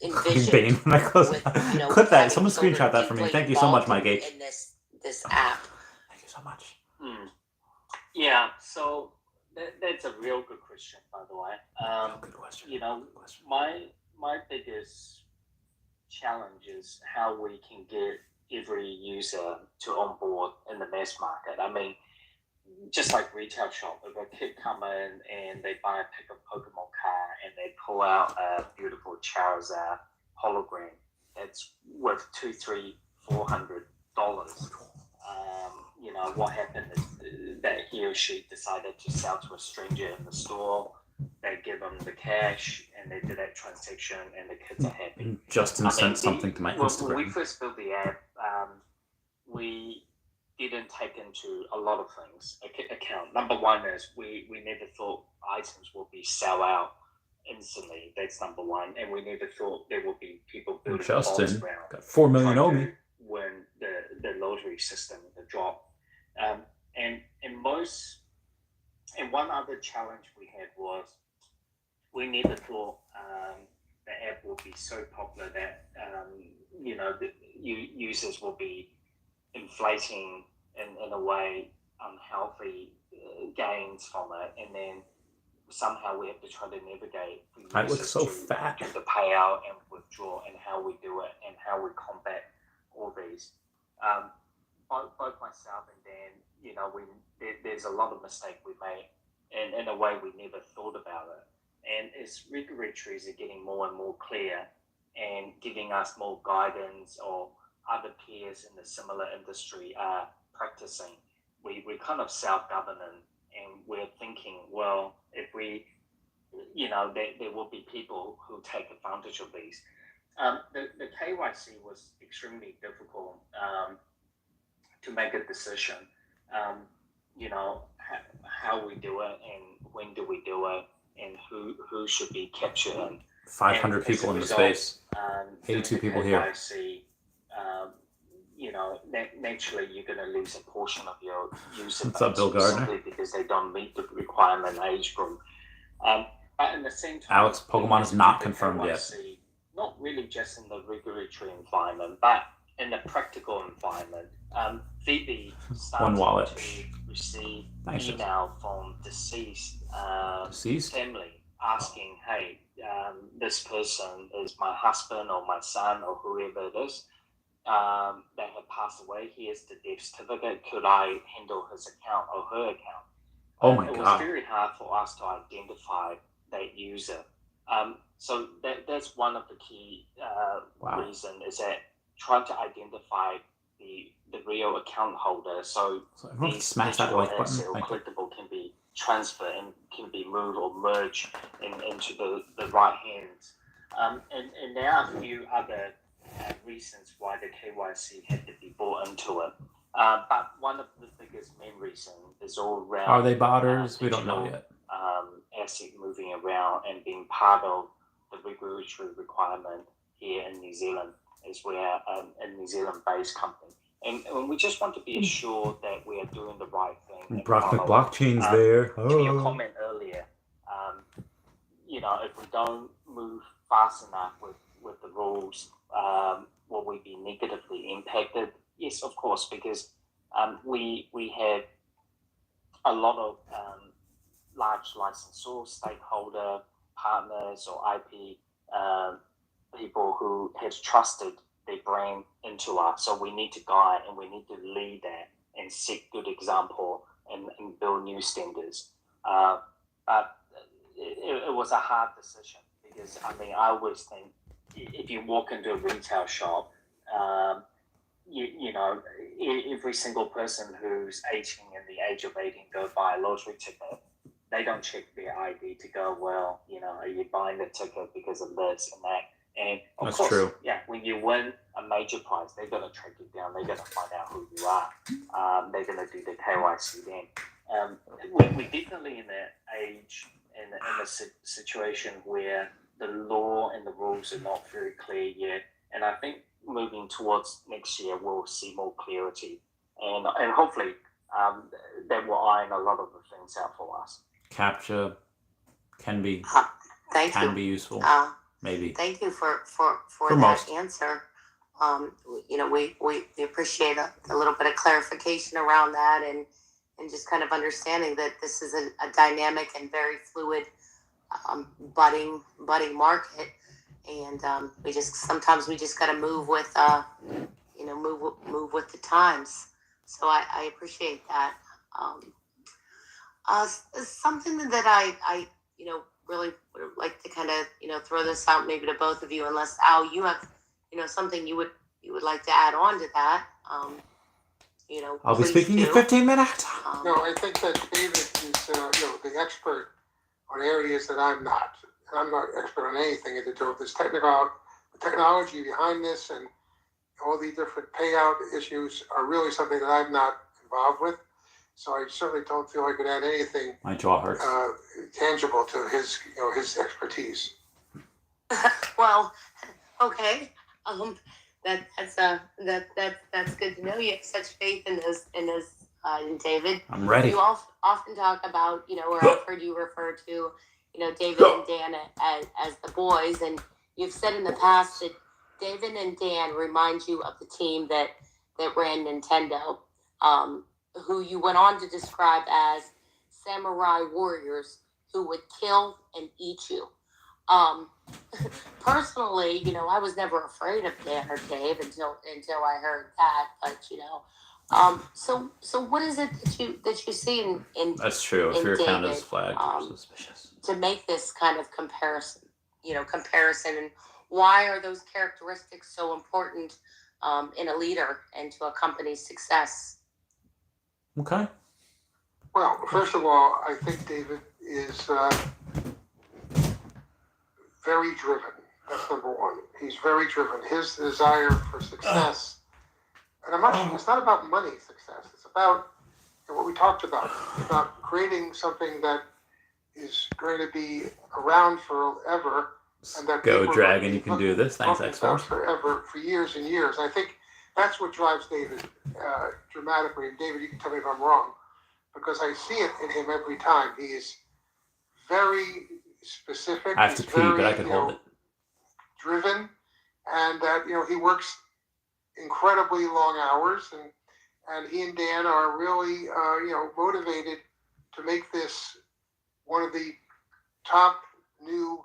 envisioned? Clip that. Someone screenshot that for me. Thank you so much, Mike H. In this app. Thank you so much. Yeah, so that's a real good question, by the way. Good question. My biggest challenge is how we can get every user to onboard in the mass market. I mean, just like retail shop, if a kid come in and they buy a pack of Pokemon card and they pull out a beautiful Charizard hologram that's worth $2, $3, $400. What happened is that he or she decided to sell to a stranger in the store. They give them the cash and they do that transaction, and the kids are happy. Justin sent something to my Instagram. When we first built the app, we didn't take into a lot of things account. Number one is we never thought items would be sell out instantly. That's number one. And we never thought there would be people building Justin around got 4 million OMI. When the lottery system, the drop. And one other challenge we had was we never thought the app would be so popular that the users will be inflating in a way unhealthy gains from it, and then somehow we have to try to navigate the I look so to fat. do the payout and withdraw, and how we do it and how we combat all these. Both myself and Dan, there's a lot of mistake we made, and in a way we never thought about it. And as regulatories are getting more and more clear and giving us more guidance, or other peers in the similar industry are practicing, we're kind of self-governing, and we're thinking, well, if we, there will be people who take advantage of these. The KYC was extremely difficult to make a decision. How we do it, and when do we do it, and who should be captured. 500 people in the space. 82 people here. KYC, naturally you're going to lose a portion of your user What's up, Bill Gardner? simply because they don't meet the requirement age group. But in the same time, Alex, Pokemon is not confirmed KYC, yet. Not really just in the regulatory environment, but in the practical environment. Veve started to receive email from deceased family asking, hey, this person is my husband or my son or whoever it is. They have passed away. Here's the death certificate. Could I handle his account or her account? Oh my God. It was very hard for us to identify that user. So that's one of the key reasons, is that trying to identify the real account holder, so everyone smash that like button. Or collectible can be transferred and can be moved or merged into the right hands. And there are a few other reasons why the KYC had to be brought into it. But one of the biggest main reasons is all around. Are they botters? We don't know yet. Asset moving around and being part of the regulatory requirement here in New Zealand, as we are a New Zealand-based company. And we just want to be assured that we are doing the right thing. Brock the blockchain's there. To your comment earlier, if we don't move fast enough with the rules, will we be negatively impacted? Yes, of course, because we have a lot of large licensor, stakeholder, partners, or IP people who have trusted their brand into us. So we need to guide, and we need to lead that and set good example and build new standards. But it was a hard decision, because I always think if you walk into a retail shop, every single person who's 18 and the age of 18 go buy a lottery ticket. They don't check their ID to go, well, are you buying the ticket because of this and that? And of That's course, true. Yeah, when you win a major prize, they're going to track you down. They're going to find out who you are. They're going to do the KYC then. We're definitely in that age and in a situation where the law and the rules are not very clear yet. And I think moving towards next year, we'll see more clarity. And hopefully that will iron a lot of the things out for us. CAPTCHA can be be useful. Maybe. Thank you for that most. answer. We appreciate a little bit of clarification around that, and just kind of understanding that this is a dynamic and very fluid budding market, and we just got to move with move with the times. So I appreciate that. Something that I really would like to kind of throw this out maybe to both of you, unless Al, you have something you would you would like to add on to that, I'll be please speaking in do. 15 minutes. No, I think that David is, the expert on areas that I'm not. And I'm not expert on anything to do with this technology behind this, and all the different payout issues are really something that I'm not involved with. So I certainly don't feel I could add anything My jaw hurts. tangible to his expertise. Well, okay. That's good to know. You have such faith in David. I'm ready. You often talk about, or I've heard you refer to, David and Dan as the boys, and you've said in the past that David and Dan remind you of the team that ran Nintendo, who you went on to describe as samurai warriors who would kill and eat you. Personally, I was never afraid of Dan or Dave until I heard that. But so what is it that you see in That's true. If your account is David, flagged, suspicious. to make this kind of comparison, and why are those characteristics so important in a leader and to a company's success? Okay. Well, first of all, I think David is very driven. That's number one. He's very driven. His desire for success, and it's not about money success. It's about what we talked about creating something that is going to be around forever, and that Go Dragon, you can do this. Thanks, X-Force. Forever, for years and years. I think that's what drives David dramatically. And David, you can tell me if I'm wrong, because I see it in him every time. He is very specific. I have to pee, but I can hold it. Driven, and that he works incredibly long hours, and he and Dan are really motivated to make this one of the top new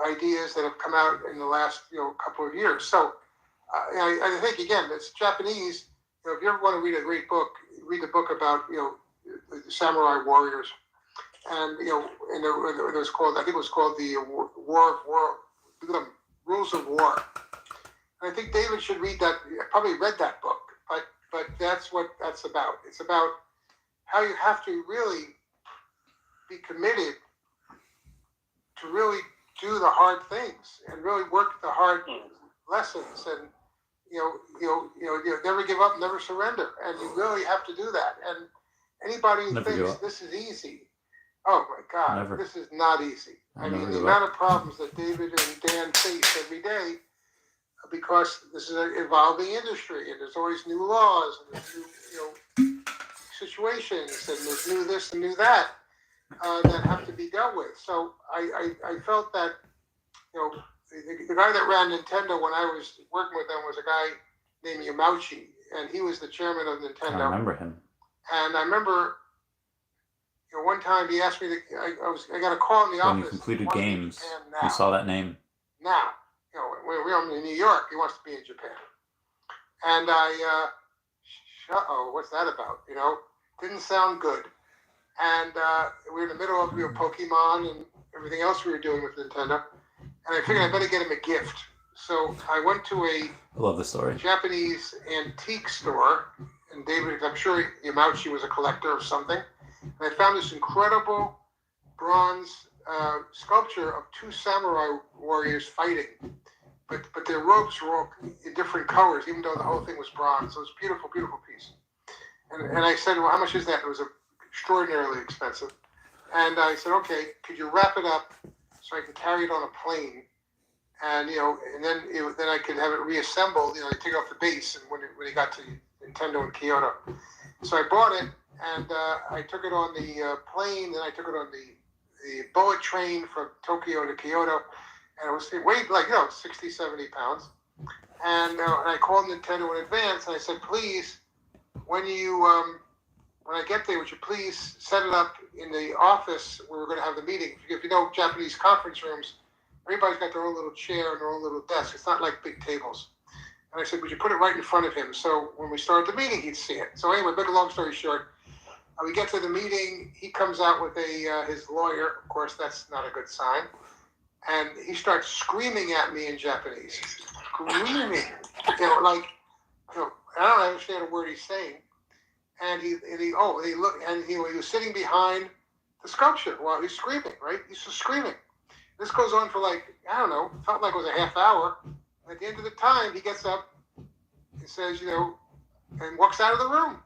ideas that have come out in the last couple of years. So I think again, it's Japanese. If you ever want to read a great book, read the book about the samurai warriors. And it was called, I think it was called the Rules of War. And I think David should read that. Probably read that book, but that's what that's about. It's about how you have to really be committed to really do the hard things and really work the hard lessons, and never give up, never surrender, and you really have to do that. And anybody who thinks this is easy, oh my God, this is not easy. I mean, the amount of problems that David and Dan face every day, because this is an evolving industry, and there's always new laws, and there's new situations, and there's new this and new that that have to be dealt with. So I felt that the guy that ran Nintendo when I was working with them was a guy named Yamauchi, and he was the chairman of Nintendo. I remember him. And I remember one time he asked me to. I got a call in the office. When you completed games, you saw that name. Now, when we were in New York, he wants to be in Japan. And what's that about? Didn't sound good. And we were in the middle of Pokemon and everything else we were doing with Nintendo. And I figured I better get him a gift. So I went to I love the story. Japanese antique store. And David, I'm sure Yamauchi was a collector of something. And I found this incredible bronze sculpture of two samurai warriors fighting. But their robes were all in different colors, even though the whole thing was bronze. So it was a beautiful, beautiful piece. And I said, well, how much is that? It was extraordinarily expensive. And I said, okay, could you wrap it up so I can carry it on a plane? And, and then I could have it reassembled, take it off the base, and when it got to Nintendo in Kyoto. So I bought it, and I took it on the plane, and I took it on the bullet train from Tokyo to Kyoto, and it weighed like 60, 70 pounds. And I called Nintendo in advance, and I said, please, when I get there, would you please set it up in the office where we're going to have the meeting? If you know Japanese conference rooms, everybody's got their own little chair and their own little desk. It's not like big tables. And I said, would you put it right in front of him so when we started the meeting, he'd see it. So anyway, long story short, we get to the meeting. He comes out with his lawyer. Of course, that's not a good sign. And he starts screaming at me in Japanese. screaming, like, I don't understand a word he's saying. And he looked, and he was sitting behind the sculpture while he's screaming, right? He's just screaming. This goes on for like, I don't know, felt like it was a half hour. At the end of the time, he gets up, he says, and walks out of the room.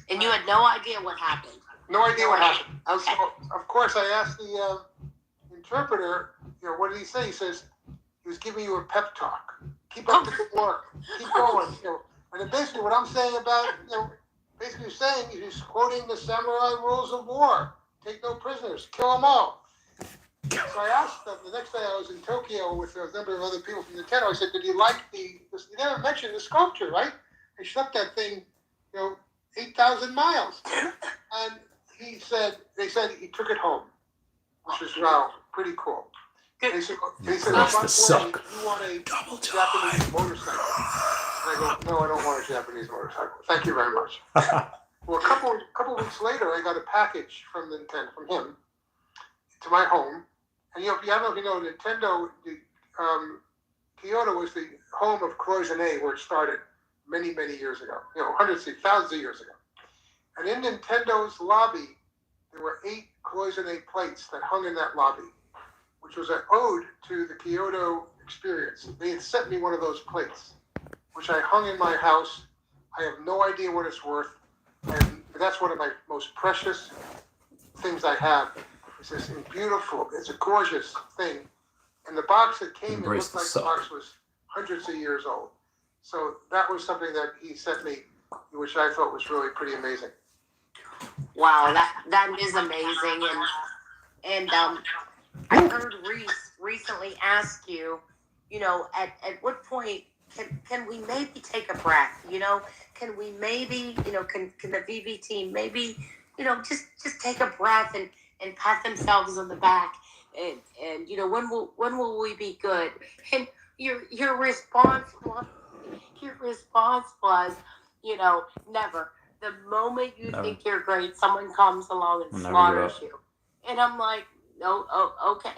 And you had no idea what happened? No idea what happened. Okay. So, of course, I asked the interpreter, what did he say? He says, he was giving you a pep talk. Keep up the good work. Keep going. And basically what I'm saying about, basically saying he's quoting the samurai rules of war. Take no prisoners. Kill them all. So I asked them, the next day I was in Tokyo with a number of other people from Nintendo. I said, did you like you never mentioned the sculpture, right? They swept that thing, 8,000 miles. And they said he took it home, which is, pretty cool. They said, suck. You want a Japanese motorcycle? And I go, no, I don't want a Japanese motorcycle. Thank you very much. Well, a couple weeks later, I got a package from Nintendo, from him, to my home. And I don't know if you know, Nintendo, Kyoto was the home of Cloisonne, where it started many, many years ago. Thousands of years ago. And in Nintendo's lobby, there were 8 Cloisonne plates that hung in that lobby, which was an ode to the Kyoto experience. They had sent me one of those plates, which I hung in my house. I have no idea what it's worth, and that's one of my most precious things I have. It's this beautiful, it's a gorgeous thing. And the box that came, it looked like the box was hundreds of years old. So that was something that he sent me, which I thought was really pretty amazing. Wow, that is amazing. And I heard Reese recently ask you, at what point can we maybe take a breath? Can we maybe, can the Veve team maybe, just take a breath and pat themselves on the back and when will we be good? And your response was, never. The moment you think you're great, someone comes along and slaughters you. And I'm like, no, okay.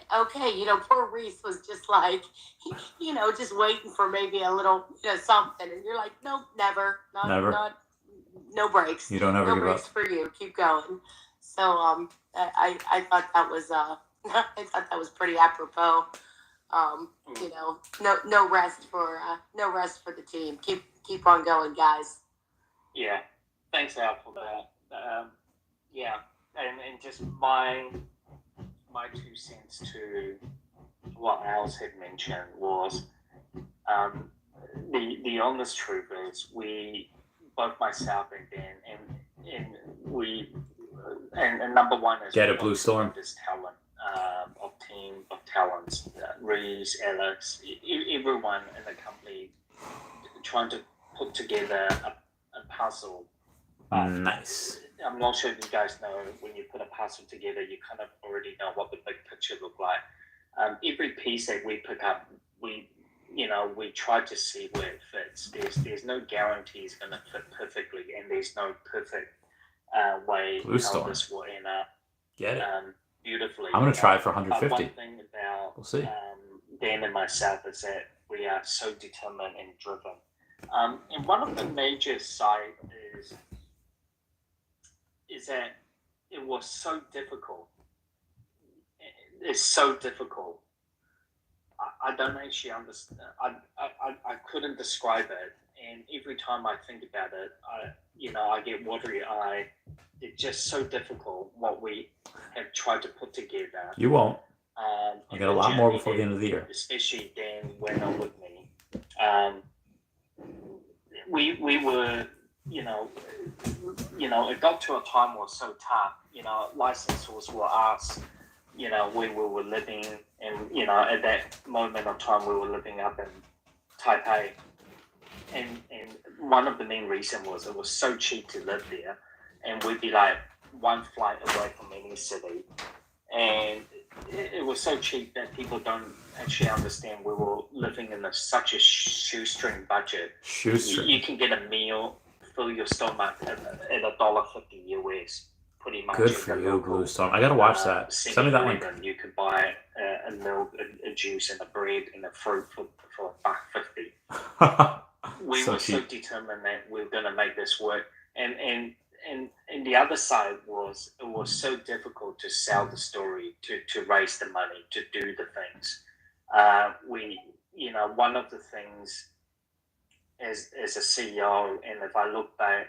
Poor Reese was just like, just waiting for maybe a little, something. And you're like, no, never. No breaks. You don't ever no give breaks up. for you. Keep going. So I thought that was I thought that was pretty apropos. No rest for the team. Keep on going, guys. Yeah, thanks Al for that. And just my 2 cents to what Al's had mentioned was the honest truth is both myself and Dan and number one is Get a Blue Storm. This talent team of talents, Reese, Alex, everyone in the company trying to put together a puzzle. Nice. I'm not sure if you guys know, when you put a puzzle together, you kind of already know what the big picture look like. Every piece that we pick up, we try to see where it fits. There's no guarantee it's going to fit perfectly, and there's no perfect way how this will end up. Get it. Beautifully. I'm going to try for 150. One thing about we'll see. Dan and myself is that we are so determined and driven. And one of the major side is that it was so difficult. It's so difficult. I don't actually understand. I couldn't describe it. And every time I think about it, I get watery eye. It's just so difficult what we have tried to put together. You won't. I'll get a lot more before the end of the year. Especially Dan went on with me. We were, it got to a time was so tough. Licensors were asked, where we were living, and at that moment of time we were living up in Taipei, and one of the main reasons was it was so cheap to live there, and we'd be like one flight away from any city, and it was so cheap that people don't actually understand we were living in such a shoestring budget. You can get a meal, fill your stomach at $1.50 US pretty much Good at for the you, local, Blue Storm. I gotta watch that. Send me that link. 7-Eleven. You could buy a milk, a juice, and a bread and a fruit for $1.50. We So were so cheap. determined that we were going to make this work, and the other side was it was so difficult to sell the story, to raise the money, to do the things. One of the things as a CEO, and if I look back,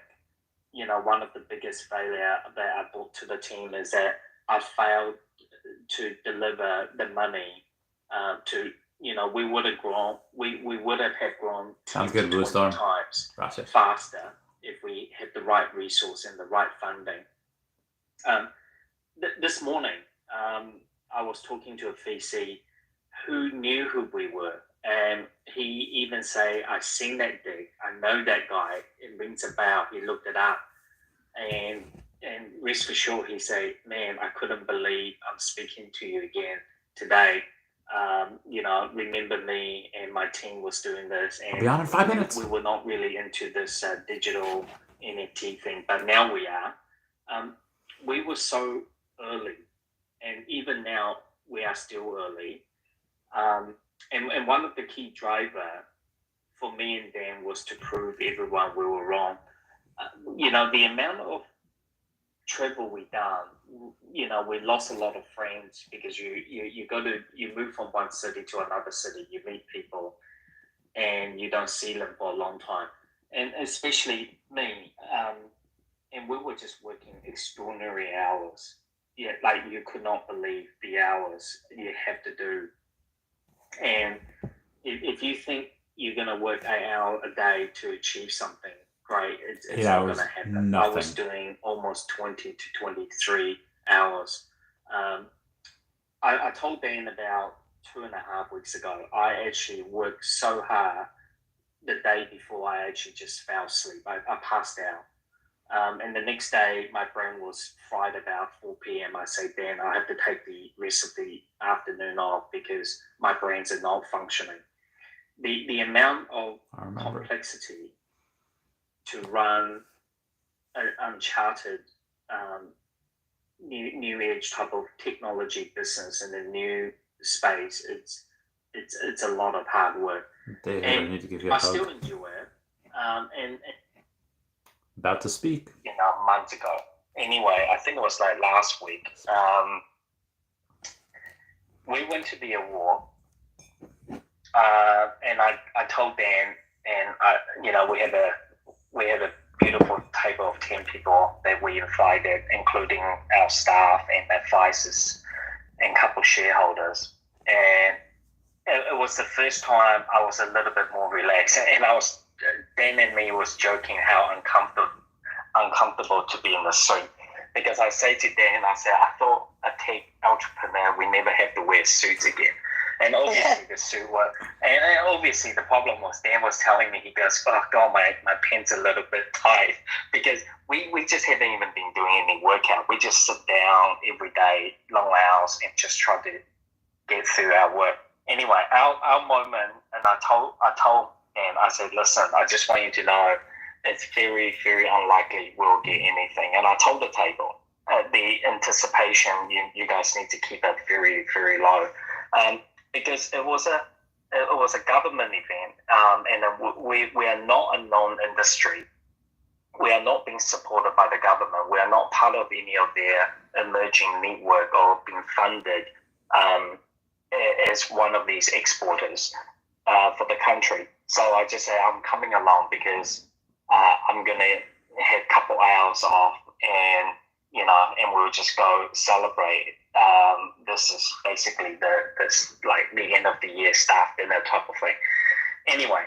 one of the biggest failure that I brought to the team is that I failed to deliver the money we would have grown. We would have grown 10 to 20 times faster if we had the right resource and the right funding. This morning, I was talking to a VC who knew who we were, and he even say, "I seen that dig. I know that guy. It rings a bell." He looked it up, and rest assured, he say, "Man, I couldn't believe I'm speaking to you again today. Remember me and my team was doing this, and I'll be on in 5 minutes. We were not really into this digital NFT thing, but now we are." We were so early, and even now we are still early. And one of the key driver for me and Dan was to prove everyone we were wrong. The amount of travel we done, we lost a lot of friends because you move from one city to another city, you meet people and you don't see them for a long time. And especially me, and we were just working extraordinary hours. Yeah, like you could not believe the hours you have to do. And if you think you're going to work 8 hours a day to achieve something great, it's not going to happen. Nothing. I was doing almost 20 to 23 hours. I told Dan about 2.5 weeks ago, I actually worked so hard the day before I actually just fell asleep. I passed out. And the next day, my brain was fried about 4 p.m. I say, Dan, I have to take the rest of the afternoon off because my brains are not functioning. The amount of complexity to run an uncharted new age type of technology business in a new space, it's a lot of hard work. David, and I need to give you a hug. I still enjoy it. And about to speak. Months ago. Anyway, I think it was like last week. We went to the award, and I told Dan, and we had a beautiful table of 10 people that we invited, including our staff and advisors and a couple shareholders. And it was the first time I was a little bit more relaxed, and Dan and me was joking how uncomfortable to be in the suit, because I say to Dan, I thought a tech entrepreneur, we never have to wear suits again. And obviously the suit was, and obviously the problem was Dan was telling me, he goes, "Oh God, my pants a little bit tight," because we just haven't even been doing any workout. We just sit down every day, long hours, and just try to get through our work. Anyway, our moment, and I told Dan, I said, "Listen, I just want you to know it's very, very unlikely we'll get anything." And I told the table, the anticipation, you guys need to keep it very, very low, because it was a government event, and we are not a non-industry. We are not being supported by the government. We are not part of any of their emerging network or being funded as one of these exporters for the country. So I just say I'm coming along because I'm going to have a couple hours off, and we'll just go celebrate. This is basically the end of the year staff dinner type of thing. Anyway,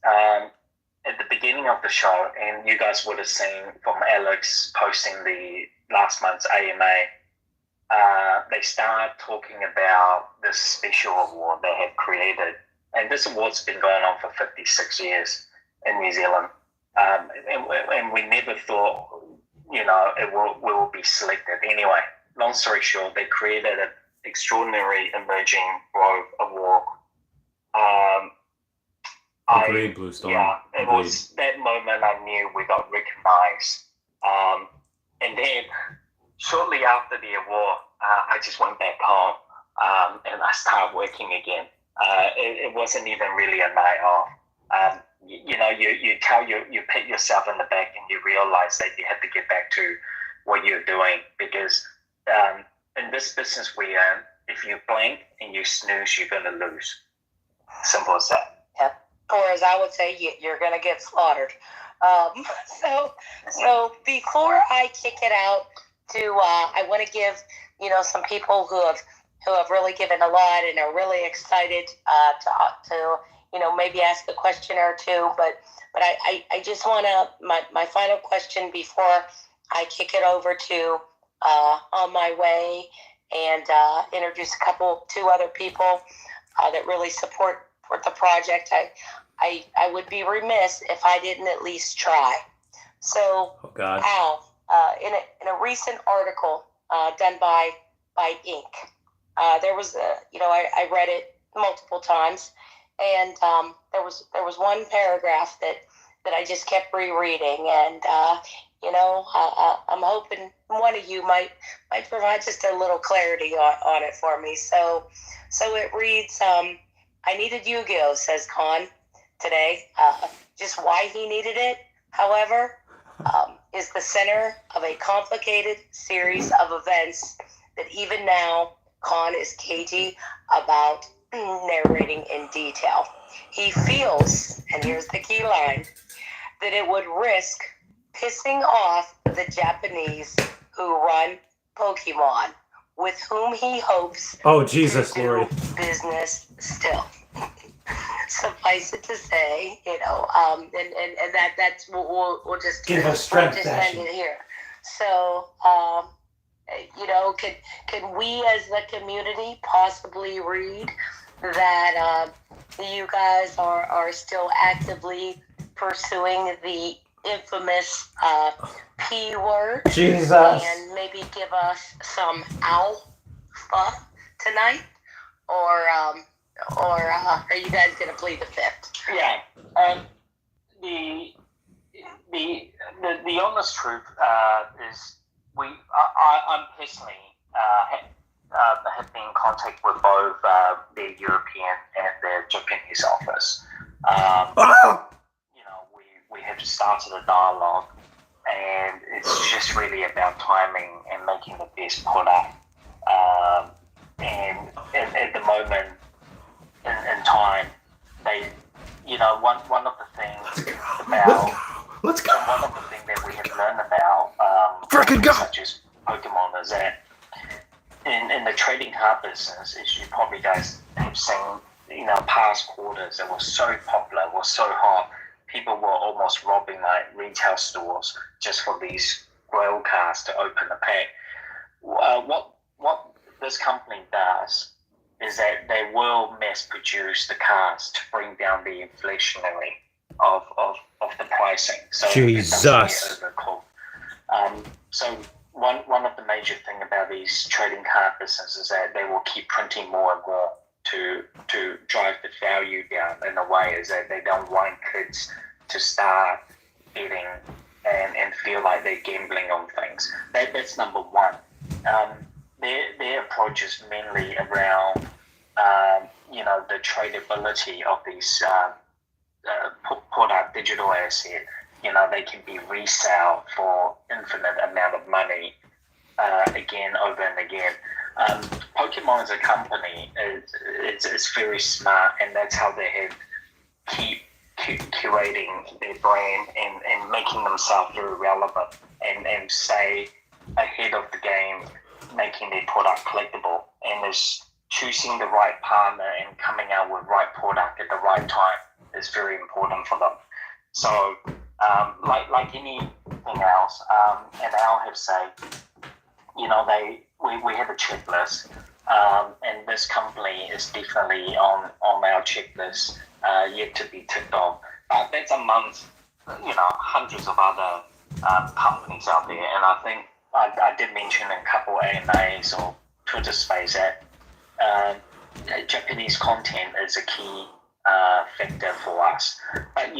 at the beginning of the show, and you guys would have seen from Alex posting the last month's AMA, they start talking about this special award they have created. And this award's been going on for 56 years in New Zealand. And we never thought, it will be selected. Anyway, long story short, they created an extraordinary emerging growth award. Agreed, Blue Storm. Yeah, it was that moment I knew we got recognized. And then shortly after the award, I just went back home and I started working again. It wasn't even really a night off. You pat yourself in the back and you realize that you have to get back to what you're doing, because in this business we are, if you blink and you snooze, you're going to lose. Simple as that. Yep. Or as I would say, you're going to get slaughtered. So before I kick it out to, I want to give, some people who have really given a lot and are really excited to maybe ask a question or two. But I just want to, my final question before I kick it over to On My Way and introduce two other people that really support the project. I would be remiss if I didn't at least try. So, oh God. Al, in a recent article done by Inc., there was I read it multiple times, and there was one paragraph that I just kept rereading, and I'm hoping one of you might provide just a little clarity on it for me. So it reads, I needed Yu-Gi-Oh, says Kahn today. Just why he needed it, however, is the center of a complicated series of events that even now Kahn is cagey about narrating in detail. He feels, and here's the key line, that it would risk pissing off the Japanese who run Pokemon, with whom he hopes Jesus, to do Lori. business still. Suffice it to say, and that's we'll just give us strength. We'll just end it here. So, can we as the community possibly read that you guys are still actively pursuing the infamous P word? Jesus. And maybe give us some alpha tonight, or are you guys going to plead the fifth? Yeah. The honest truth is I'm personally have been in contact with both the European and the Japanese office. We have started a dialogue, and it's just really about timing and making the best product. And at the moment in time, they, one of the things Let's go. One of the things that we have learned about such as Pokemon is that in the trading card business, as you probably guys have seen, past quarters, it was so popular, it was so hot. People were almost robbing like retail stores just for these grail cards to open the pack. What this company does is that they will mass produce the cards to bring down the inflationary of the pricing. So Jesus. It doesn't get overcooked. So one of the major thing about these trading card businesses is that they will keep printing more and more to drive the value down, in a way is that they don't want kids to start betting and feel like they're gambling on things. That's number one. Their approach is mainly around the tradability of these product digital asset. They can be resale for infinite amount of money again, over and again. Pokemon as a company is very smart, and that's how they have keep curating their brand and making themselves very relevant and stay ahead of the game, making their product collectible, and is choosing the right partner and coming out with right product at the right time is very important for them. So like anything else, and Al have said, we have a checklist, and this company is definitely on our checklist, yet to be ticked off. But that's amongst hundreds of other companies out there, and I think I did mention in a couple AMAs or Twitter space that Japanese content is a key factor for us. But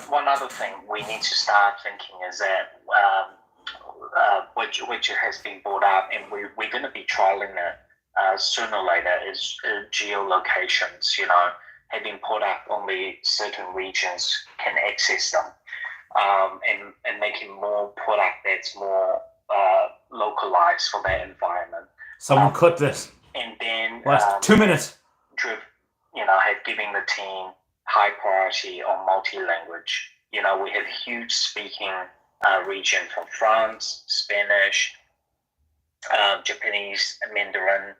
one other thing we need to start thinking is that which has been brought up, and we're going to be trialing it sooner or later, is geolocations. Have been put up only certain regions can access them, and making more product that's more localized for that environment. Someone cut this. And then last 2 minutes. Have given the team high priority on multi-language. We have huge speaking region from France, Spanish, Japanese, Mandarin,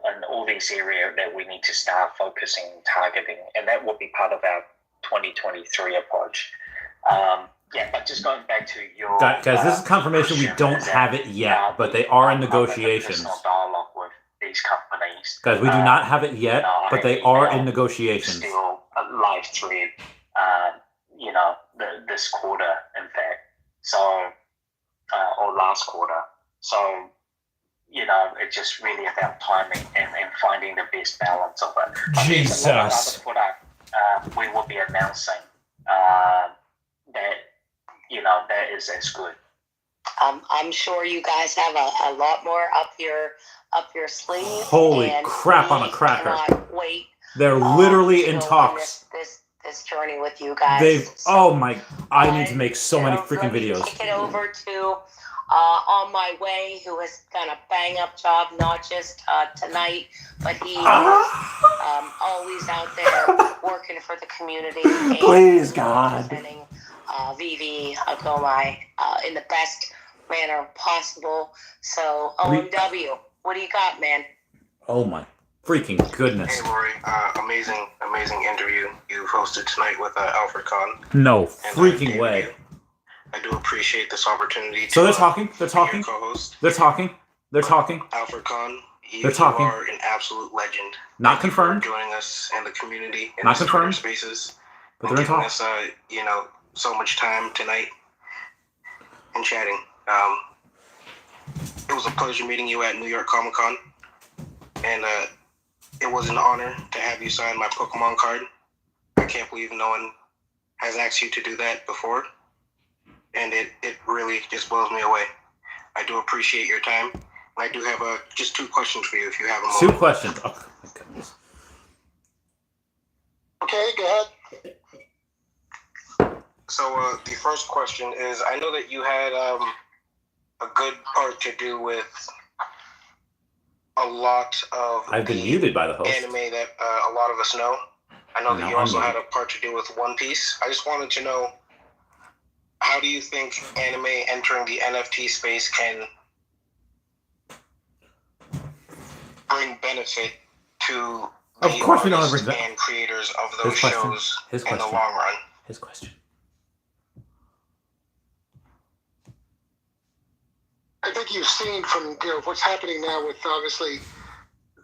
and all these areas that we need to start focusing and targeting, and that will be part of our 2023 approach. But just going back to your guys, this is confirmation we don't have it yet, but they are in negotiations. Dialogue with these companies. Guys, we do not have it yet, but they are in negotiations. Still a live thread, this quarter, in fact. So, or last quarter. So, it's just really about timing and finding the best balance of it. Jesus. A lot of other product we will be announcing that is as good. I'm sure you guys have a lot more up your sleeve. Holy crap on a cracker! Cannot wait. They're literally in talks. This journey with you guys. I need to make so many freaking videos. Kick it over to On My Way, who has done a bang up job, not just tonight, but he is always out there working for the community. Please, God. Representing Veve, OMI in the best manner possible. So, OMW, what do you got, man? Oh my freaking goodness. Hey, Lori, amazing interview you hosted tonight with Alfred Kahn. No freaking way. I do appreciate this opportunity. So they're talking. They're talking. They're talking. They're talking. Alfred Kahn, you are an absolute legend. Not confirmed. Joining us in the community in not the confirmed. Spaces. But they're in talks. Us, so much time tonight and chatting. It was a pleasure meeting you at New York Comic Con, and it was an honor to have you sign my Pokemon card. I can't believe no one has asked you to do that before, and it really just blows me away. I do appreciate your time. And I do have just 2 questions for you if you have a moment. 2 questions. Oh my goodness. Okay, go ahead. So the first question is, I know that you had a good part to do with a lot of I've been muted by the host. Anime that a lot of us know. I know that you also had a part to do with One Piece. I just wanted to know, how do you think anime entering the NFT space can bring benefit to the artists and creators of those shows in the long run? His question. I think you've seen from what's happening now with obviously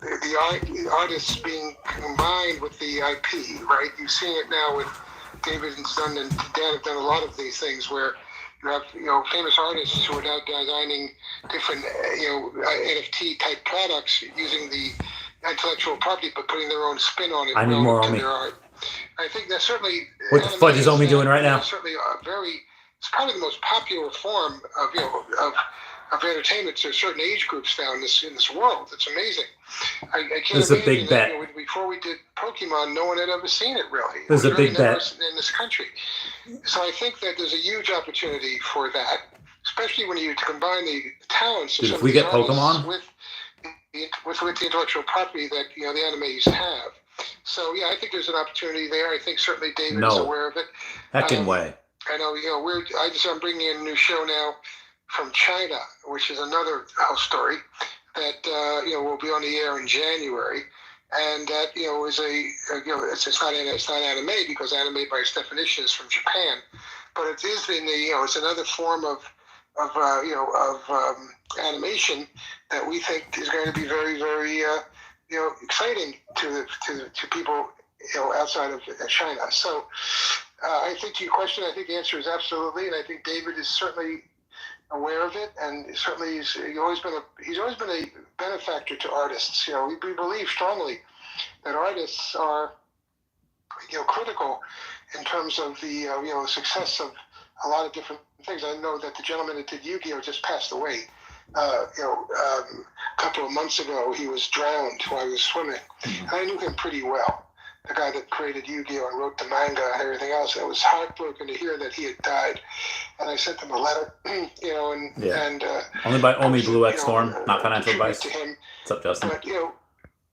the artists being combined with the IP, right? You've seen it now with David and Dan have done a lot of these things where you have famous artists who are now designing different NFT type products using the intellectual property but putting their own spin on it. I need more OMI. Their art. I think that's certainly what the fudge is OMI doing right now? Certainly it's probably the most popular form of entertainment to certain age groups now in this world. It's amazing. I can't this is a big bet. Before we did Pokemon, no one had ever seen it really. This is a big bet in this country. So I think that there's a huge opportunity for that, especially when you combine the talents of if we get Pokemon with the intellectual property that the animes have. So yeah, I think there's an opportunity there. I think certainly David is aware of it. Heckin' way. I know. I'm bringing in a new show now from China, which is another whole story that will be on the air in January, and that is it's not anime because anime by its definition is from Japan, but it is it's another form of animation that we think is going to be very, very exciting to people outside of China. So I think your question, I think the answer is absolutely, and I think David is certainly aware of it, and certainly he's always been a benefactor to artists. We believe strongly that artists are critical in terms of the success of a lot of different things. I know that the gentleman that did Yu-Gi-Oh just passed away. A couple of months ago, he was drowned while he was swimming. And I knew him pretty well. The guy that created Yu-Gi-Oh and wrote the manga and everything else. And I was heartbroken to hear that he had died. And I sent him a letter, only by OMI Blue X Storm, not financial advice. To him. What's up, Justin? But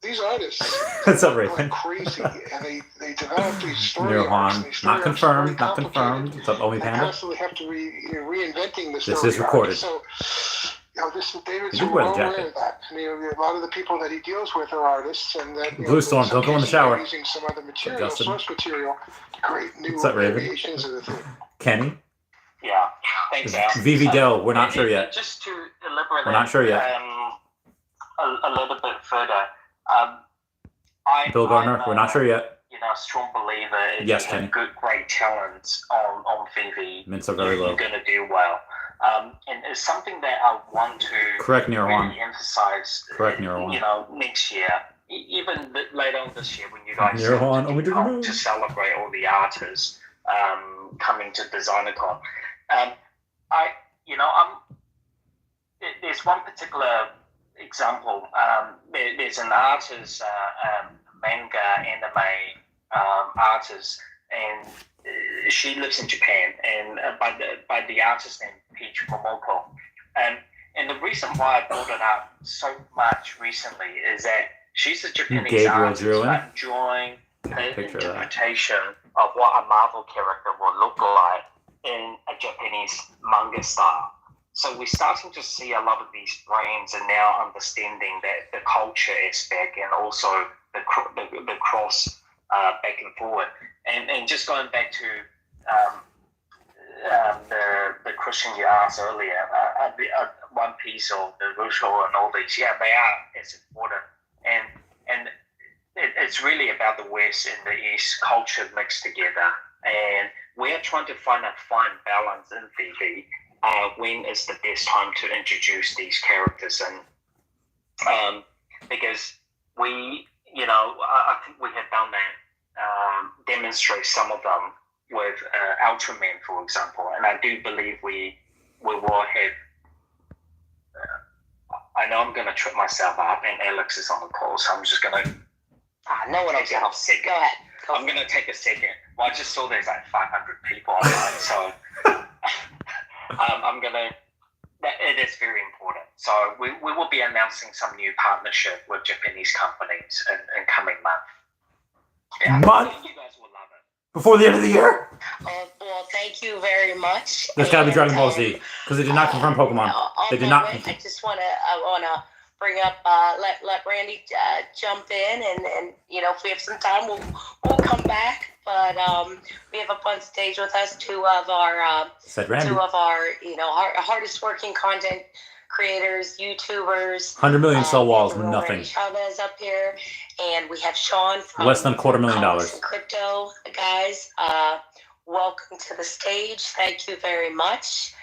these artists What's up, are Raven? crazy, and they develop these story Nero arcs. Han, These story not arcs are very confirmed, not confirmed. complicated. What's up, OMI They Panda? constantly have to reinventing the story. This is recorded. So, this is David's You did wear the jacket. aware of that. I mean, a lot of the people that he deals with are artists, and that Blue Storm, in some don't go in the cases shower. they're using some other material, Justin? source material, to create new What's up, Raven? variations of the thing. Kenny? Yeah, thanks, Al. Vivi Dell, we're not sure yet. Just to elaborate We're not sure yet. A little bit further. Bill Gardner, we're not sure yet. A strong believer if Yes, you Kenny. have good, great talent on Veve, Mints are very low. you're going to do well. And it's something that I want to Correct, Nero Han. really emphasize. Correct, Nero Han. Next year, even later on this year, when you guys Nero Han, come oh, we didn't know. to celebrate all the artists coming to DesignerCon. There's one particular example. There's an artist, manga anime artist, and she lives in Japan, and by the artist named Peach Momoko. And the reason why I brought it up so much recently is that she's a Japanese Gabriel artist, drew in? but enjoying the Picture of that. interpretation of what a Marvel character will look like in a Japanese manga style. So we're starting to see a lot of these brands are now understanding that the culture aspect and also the cross back and forward. And just going back to the question you asked earlier, One Piece or the Rusho and all these, yeah, they are as important. And it's really about the West and the East culture mixed together. And we're trying to find a fine balance in Veve. When is the best time to introduce these characters in? Because I think we have done that, demonstrate some of them with Ultraman, for example, and I do believe we will have. I know I'm going to trip myself up, and Alex is on the call, so I'm just going to. No one else. Take a second. Go ahead. I'm going to take a second. Well, I just saw there's like 500 people online, so I'm going to. It is very important. So we will be announcing some new partnership with Japanese companies in coming month. Yeah, you guys will love it. Before the end of the year? Well, thank you very much. There's got to be Dragon Ball Z, because they did not confirm Pokemon. They did not. I just want to bring up, let Randy jump in, and if we have some time, we'll come back. But we have up on stage with us two of our hardest working content creators, YouTubers. 100 million cell walls, nothing. Chavez up here, and we have Sean from Less than $250,000. Crypto guys. Welcome to the stage. Thank you very much,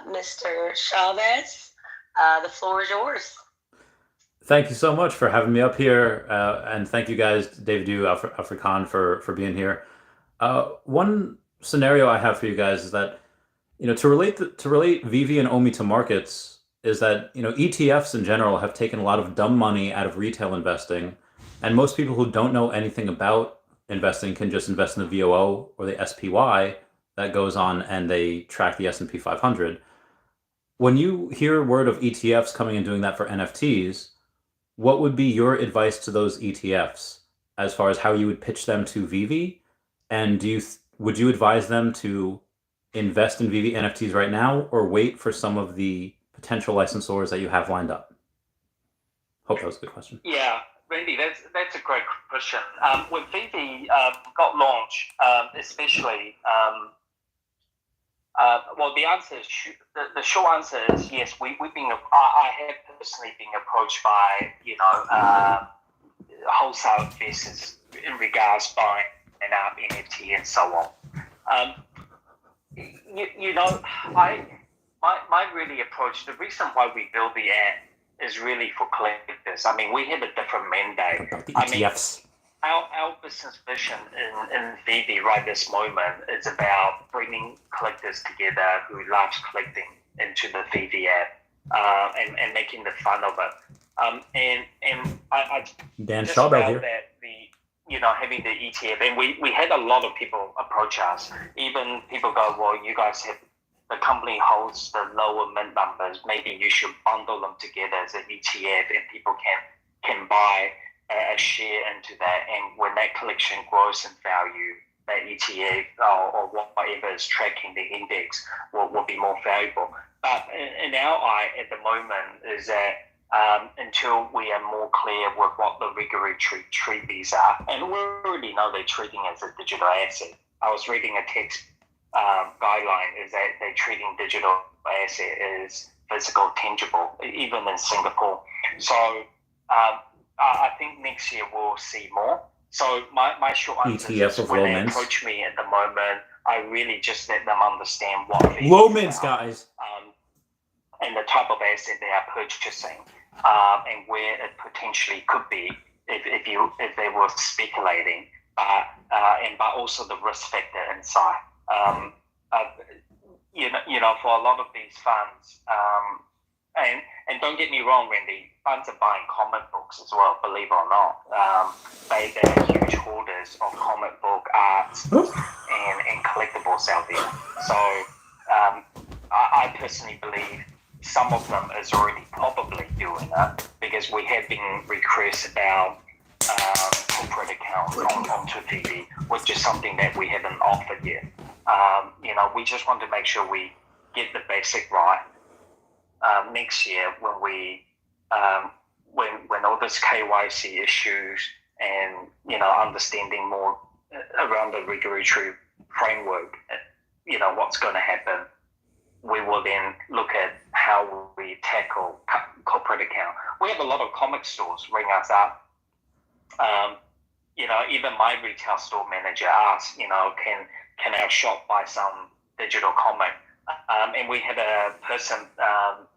Mr. Chavez. The floor is yours. Thank you so much for having me up here, and thank you guys, David, you, Alfred Kahn, for being here. One scenario I have for you guys is that to relate Veve and OMI to markets is that ETFs in general have taken a lot of dumb money out of retail investing, and most people who don't know anything about investing can just invest in the VOO or the SPY that goes on and they track the S&P 500. When you hear word of ETFs coming and doing that for NFTs, what would be your advice to those ETFs as far as how you would pitch them to Veve? And would you advise them to invest in Veve NFTs right now or wait for some of the potential licensors that you have lined up? Hope that was a good question. Yeah, Randy, that's a great question. When Veve got launched, especially, the answer is the short answer is yes. I have personally been approached by wholesale investors in regards buying an app NFT and so on. My really approach. The reason why we build the app is really for collectors. I mean, we have a different mandate. About the ETFs. our business vision in Veve right this moment is about bringing collectors together who love collecting into the Veve app, and making the fun of it. And I Dan just Schauber felt here. that having the ETF, and we had a lot of people approach us. Even people go, well, you guys have, the company holds the lower mint numbers. Maybe you should bundle them together as an ETF, and people can buy a share into that. And when that collection grows in value, that ETF or whatever is tracking the index will be more valuable. But in our eye at the moment is that until we are more clear with what the regulatory treaties are, and we already know they're treating it as a digital asset. I was reading a text guideline is that they're treating digital asset as physical, tangible, even in Singapore. So I think next year we'll see more. So my short answer ETF is of when low they mints. Approach me at the moment, I really just let them understand what Low mints, guys. And the type of asset they are purchasing, and where it potentially could be if they were speculating, but also the risk factor inside. For a lot of these funds, and don't get me wrong, Wendy, funds are buying comic books as well, believe it or not. They're huge hoarders of comic book art and collectibles out there. So I personally believe some of them is already probably doing it, because we have been requests about corporate accounts onto Veve, which is something that we haven't offered yet. We just want to make sure we get the basic right. Next year, when we when all this KYC issues and understanding more around the regulatory framework, what's going to happen, we will then look at how we tackle corporate account. We have a lot of comic stores ring us up. Even my retail store manager asked, can our shop buy some digital comic? And we had a person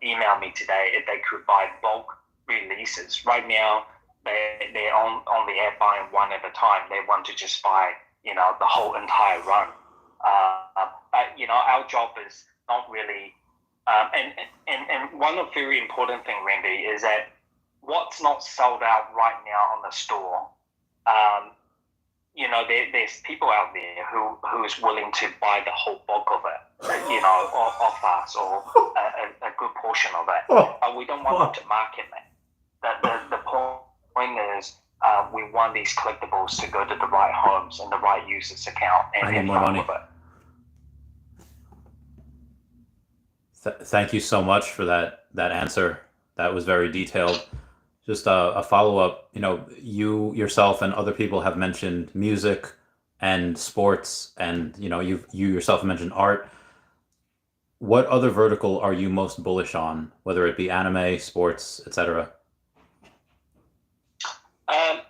email me today if they could buy bulk releases. Right now, they're on the app buying one at a time. They want to just buy, the whole entire run. Our job is not really, and one of the very important thing, Wendy, is that what's not sold out right now on the store. There's people out there who is willing to buy the whole bulk of it, off us, or a good portion of it. But we don't want them to market that. The point is, we want these collectibles to go to the right homes and the right users' account and have fun with it. Thank you so much for that answer. That was very detailed. Just a follow-up, you yourself and other people have mentioned music and sports, and you yourself mentioned art. What other vertical are you most bullish on, whether it be anime, sports, etc.?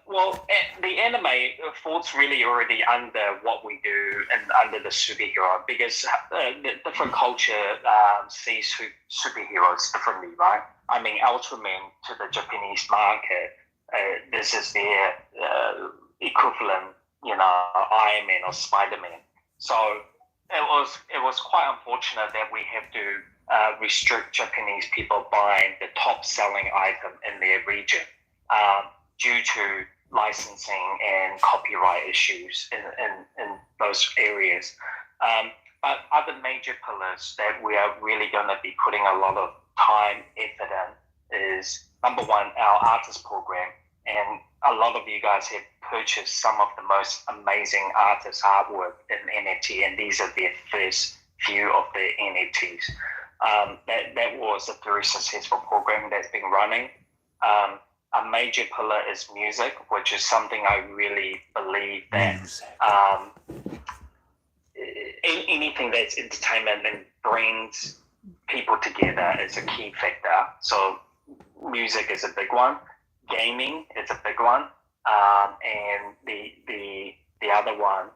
Well, the anime falls really already under what we do and under the superhero, because the different culture sees superheroes differently, right? I mean, Ultraman to the Japanese market, this is their equivalent, Iron Man or Spider-Man. So it was quite unfortunate that we have to restrict Japanese people buying the top-selling item in their region due to licensing and copyright issues in those areas. But other major pillars that we are really going to be putting a lot of time, effort in is, number one, our artist program. And a lot of you guys have purchased some of the most amazing artist artwork in NFT, and these are their first few of the NFTs. That was a very successful program that's been running. A major pillar is music, which is something I really believe that anything that's entertainment and brings people together is a key factor. So music is a big one. Gaming is a big one. And the other one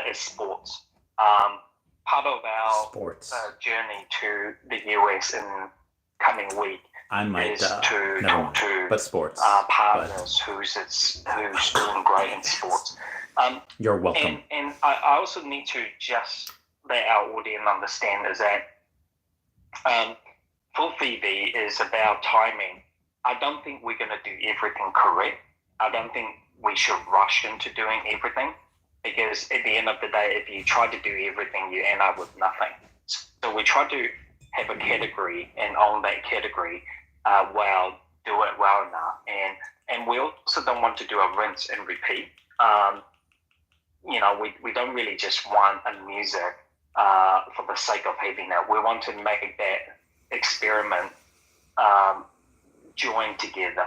is sports. Part of our journey to the US in coming week I might is to never talk mind. to But sports. partners who's doing great in sports. You're welcome. And I also need to just let our audience understand is that for Veve is about timing. I don't think we're going to do everything correct. I don't think we should rush into doing everything, because at the end of the day, if you try to do everything, you end up with nothing. So we try to have a category and own that category well, do it well enough. And we also don't want to do a rinse and repeat. We don't really just want a music for the sake of having that. We want to make that experiment join together,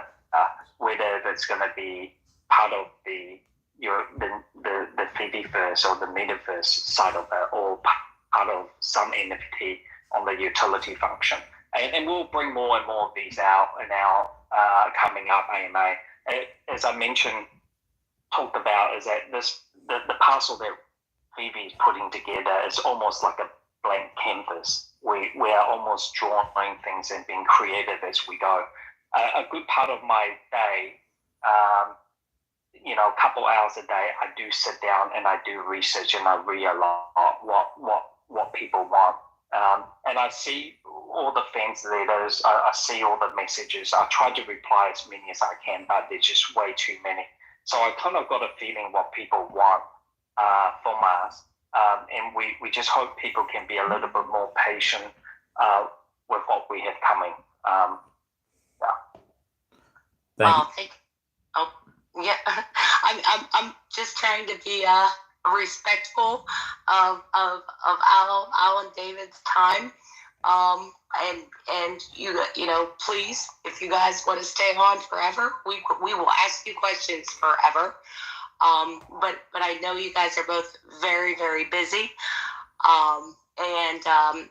whether it's going to be part of the Feesh or the metaverse side of it, or part of some NFT on the utility function. And we'll bring more and more of these out in our coming up AMA. As I mentioned, talked about, is that the parcel that Veve is putting together is almost like a blank canvas. We are almost drawing things and being creative as we go. A good part of my day, a couple hours a day, I do sit down and I do research and I realize what people want. And I see all the fans letters, I see all the messages. I try to reply as many as I can, but there's just way too many. So I kind of got a feeling what people want from us. And we just hope people can be a little bit more patient with what we have coming. I'm just trying to be respectful of Al and David's time. And you please, if you guys want to stay on forever, we will ask you questions forever. But I know you guys are both very, very busy. And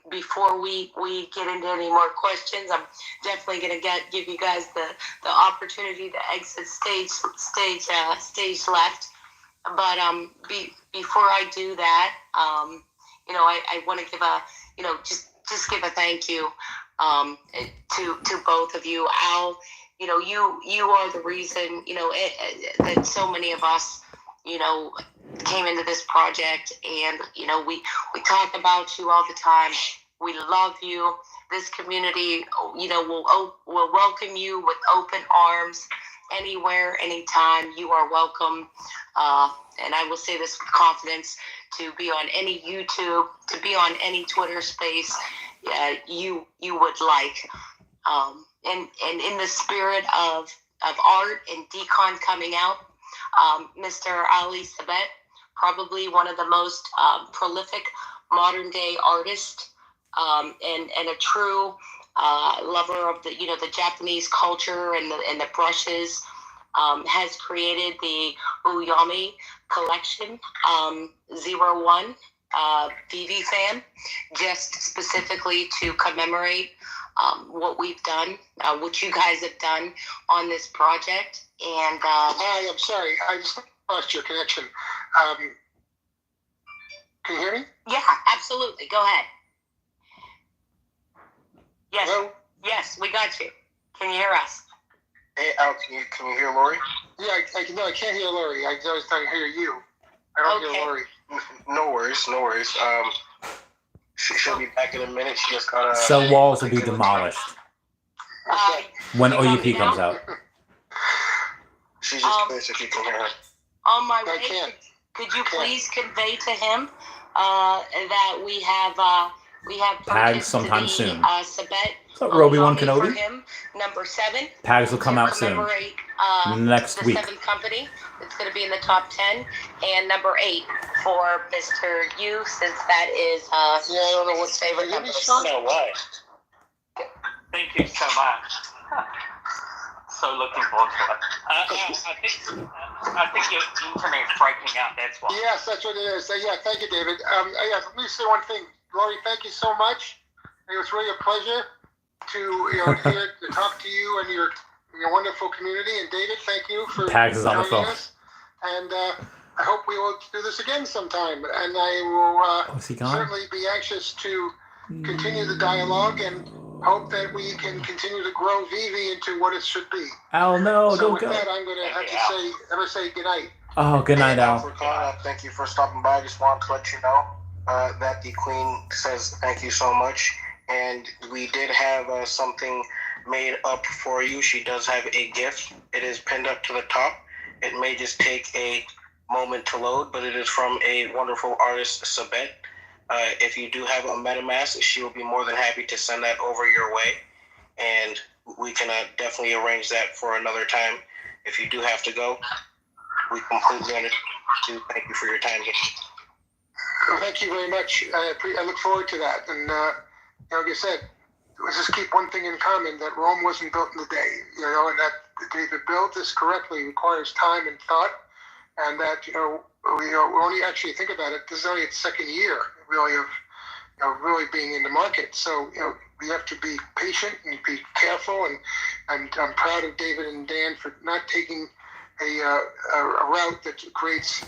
before we get into any more questions, I'm definitely going to give you guys the opportunity to exit stage left. But before I do that, I want to give just give a thank you to both of you. Al, you are the reason that so many of us came into this project, and we talk about you all the time. We love you. This community will welcome you with open arms. Anywhere, anytime, you are welcome. And I will say this with confidence, to be on any YouTube, to be on any Twitter space you would like. And in the spirit of art and decon coming out, Mr. Ali Sabet, probably one of the most prolific modern day artists, and a true lover of the Japanese culture and the brushes, has created the Uyami collection, 01 Veve fan, just specifically to commemorate what we've done, what you guys have done on this project. And Hi, I'm sorry, I just lost your connection. Can you hear me? yeah, absolutely. Go ahead. Yes. Hello? Yes, we got you. Can you hear us? Hey, Al, can you hear Lori? Yeah, I can't hear Lori. I was trying to hear you. I don't Okay. hear Lori. No worries. She'll be back in a minute. She just got Cell walls will be demolished when you got me OUP comes now? out. She's just curious if you can hear her. On my I way, can't. could you please convey to him that we have Tagged purchased sometime the soon. Sabet What's up, Obi-Wan for Kenobi? him, number 7. Tags will come to out soon. commemorate, Next the week. 7th company. It's going to be in the top 10. And number 8 for Mr. Yu, since that is Yeah, I don't know his what's favorite can you hear me, number. Sean? No way. Thank you so much. So looking forward to it. I think your internet is breaking out. That's why. Yes, that's what it is. Yeah, thank you, David. Let me say one thing. Lori, thank you so much. It was really a pleasure to talk to you and your wonderful community. And David, thank you for Tags is on the joining phone. us. And I hope we will do this again sometime. And I will Oh, is he gone? certainly be anxious to continue the dialogue. And hope that we can continue to grow Veve into what it should be. Al, no, So don't with go. that, I'm going to have to say good night. Oh, good night, Al. For Kahn, thank you for stopping by. I just wanted to let you know that the Queen says thank you so much. And we did have something made up for you. She does have a gift. It is pinned up to the top. It may just take a moment to load, but it is from a wonderful artist, Sabet. If you do have a MetaMask, she will be more than happy to send that over your way. And we can definitely arrange that for another time. If you do have to go, we completely understand. Thank you for your time. Well, thank you very much. I look forward to that. And like I said, let's just keep one thing in common, that Rome wasn't built in a day, and that to build this correctly requires time and thought, and that, we only actually think about it, this is only its second year, really, of really being in the market. So, we have to be patient and be careful, and I'm proud of David and Dan for not taking a route that creates,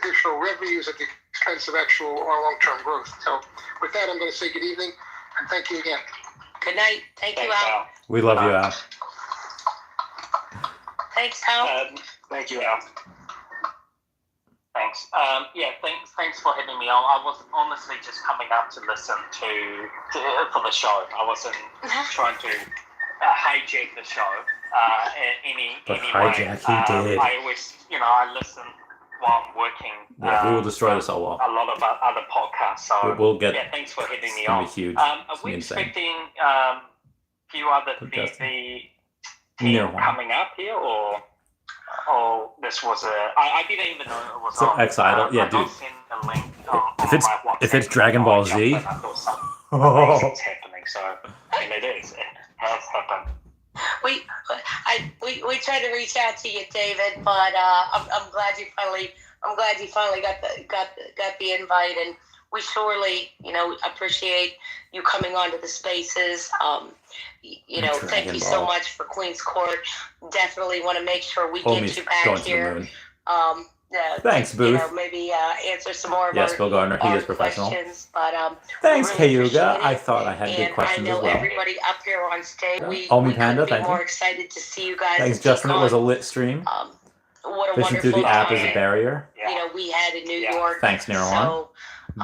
additional revenues at the expense of actual or long-term growth. So with that, I'm going to say good evening and thank you again. Good night. Thank you, Al. We love you, Al. Thanks, Al. Thank you, Al. Thanks. Thanks for having me on. I was honestly just coming up to listen for the show. I wasn't trying to hijack the show any But way. hijack, he did. I always, I listen while I'm working. Yeah, we will destroy this all wall. A lot of other podcasts. So We'll get. yeah, thanks for having me It's on. gonna be huge. Are It's we insane. expecting a few other Podcasting. team Near one. coming up here, or this was I didn't even know it was So on. X-Idol, yeah, I don't dude. send a link If on it's- my WhatsApp. if it's Dragon Ball Z. I thought something Oh. amazing's happening. So and it is. It has happened. We tried to reach out to you, David, but I'm glad you finally got the invite, and we surely appreciate you coming onto the spaces. Thank you so much for Queen's Court. Definitely want to make sure we Homie's get you back going to the here. moon. Thanks, Booth. Maybe answer some more of Yes, our, Bill Gardner, he our is professional. questions. But Thanks, really Cayuga. appreciate I it. thought I had good And questions I know as well. everybody up here on stage. We Omi couldn't Panda, be thank more you. excited to see you guys. Thanks, at Justin. It was a TCon. lit stream. What a Fishing wonderful through the app is a time, barrier. we had in New Yeah. York. Thanks, Nero1. So,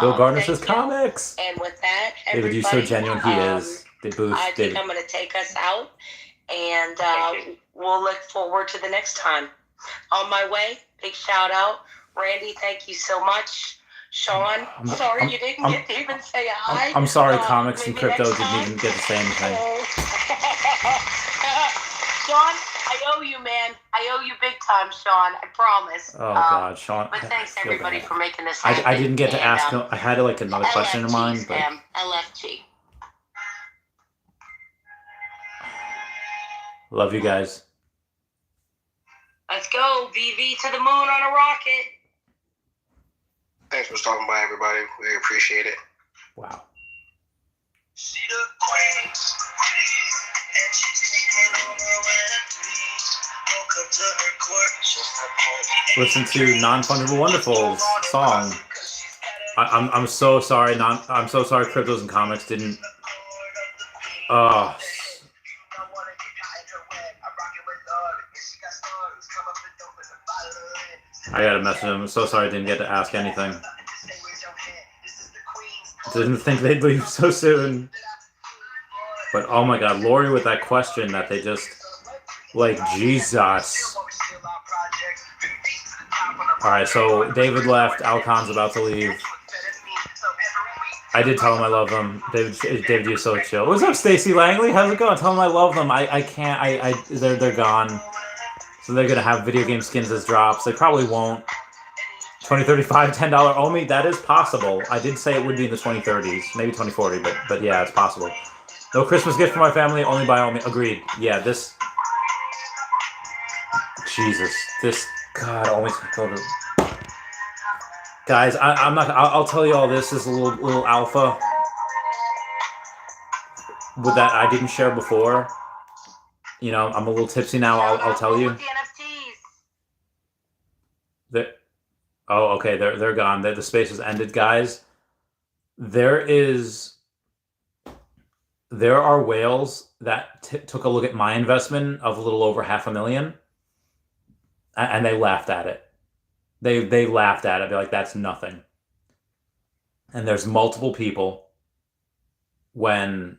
Bill Gardner thank says you. comics. And with that, David, you're so everybody, genuine. He is. The booth. I think David. I'm going to take us out, and Thank you. we'll look forward to the next time. On my way, big shout out. Randy, thank you so much. Sean, sorry you didn't get to even say hi. I'm sorry, comics and maybe crypto next didn't time. even get to say anything. Sean, I owe you, man. I owe you big time, Sean. I promise. Oh, God, Sean. But thanks, I feel everybody, bad. for making this happen. I didn't get to And, ask him. I had like another question in mind, LFG, but Sam. LFG. love you guys. Let's go, VV to the moon on a rocket. Thanks for stopping by, everybody. We appreciate it. Wow. See the queen, and she's taking over woke up to her court. Listen to Non-Fungible Wonderful's song. I'm so sorry. I'm so sorry. Cryptos and comics didn't. Oh. I gotta message him. I'm so sorry I didn't get to ask anything. Didn't think they'd leave so soon. But oh my God, Lori with that question that they just like Jesus. All right, so David left. Alcon's about to leave. I did tell him I love them. David, you're so chill. What's up, Stacy Langley? How's it going? Tell them I love them. I can't. They're gone. So they're gonna have video game skins as drops. They probably won't. 2035, $10 OMI. That is possible. I did say it would be in the 2030s, maybe 2040, but yeah, it's possible. No Christmas gift for my family. Only by OMI. Agreed. Yeah, this. Jesus, this. God, OMI's gonna go to. Guys, I'm not. I'll tell you all this. This is a little alpha. With that I didn't share before. You know, I'm a little tipsy now. I'll tell you. The NFTs. Oh, okay. They're gone. The space has ended, guys. There is there are whales that took a look at my investment of a little over $500,000, and they laughed at it. They laughed at it. They're like, that's nothing. And there's multiple people when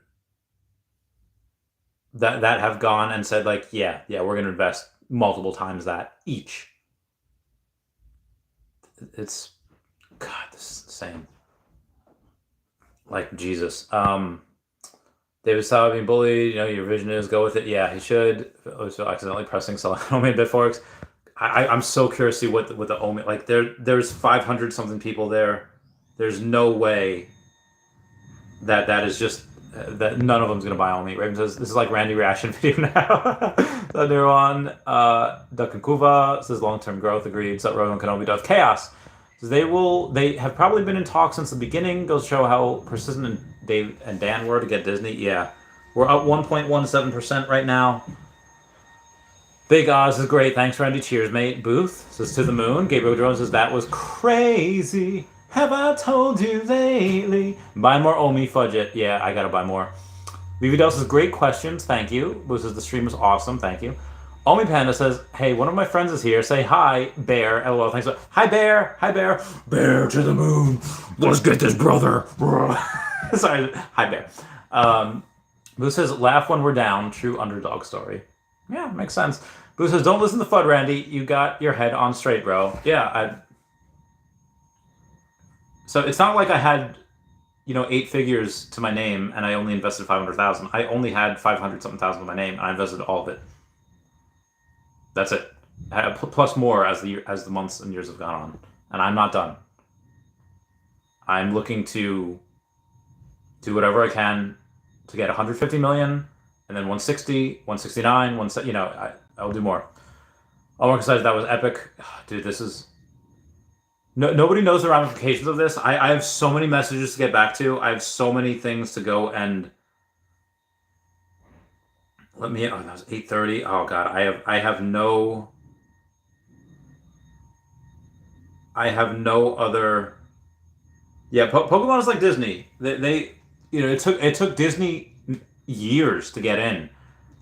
that have gone and said, like, yeah, we're going to invest multiple times that each. It's, God, this is insane. Like, Jesus. David Sauer being bullied, your vision is go with it. Yeah, he should. So accidentally pressing sell OMI Bitforex. I'm so curious to see what the OMI, like, there's 500 something people there. There's no way that is just that none of them's gonna buy OMI. Raven says this is like Randy reaction video now. Thunder on Duck and Kuva says long-term growth agreed. Sut Rowan Kenobi does chaos. Says they have probably been in talks since the beginning. Goes to show how persistent and Dave and Dan were to get Disney. Yeah, we're up 1.17% right now. Big Oz is great. Thanks, Randy. Cheers, mate. Booth says to the moon. Gabriel Jones says that was crazy. Have I told you lately? Buy more OMI, fudge it. Yeah, I gotta buy more. VVDL says great questions. Thank you. Booth says the stream was awesome. Thank you. OMI Panda says, hey, one of my friends is here. Say hi, Bear. LOL. Thanks. Hi, Bear. Hi, Bear. Bear to the moon. Let's get this, brother. Sorry. Hi, Bear. Booth says, laugh when we're down. True underdog story. Yeah, makes sense. Boo says, don't listen to FUD, Randy. You got your head on straight, bro. Yeah, so it's not like I had, 8 figures to my name and I only invested 500,000. I only had 500 something thousand to my name and I invested all of it. That's it. Plus more as the months and years have gone on. And I'm not done. I'm looking to do whatever I can to get 150 million. And then 160, 169, I'll do more. I'll work aside, that was epic. Dude, this is... nobody knows the ramifications of this. I have so many messages to get back to. I have so many things to go and... that was 8:30. Oh, God. I have no other... Yeah, Pokemon is like Disney. It took Disney years to get in.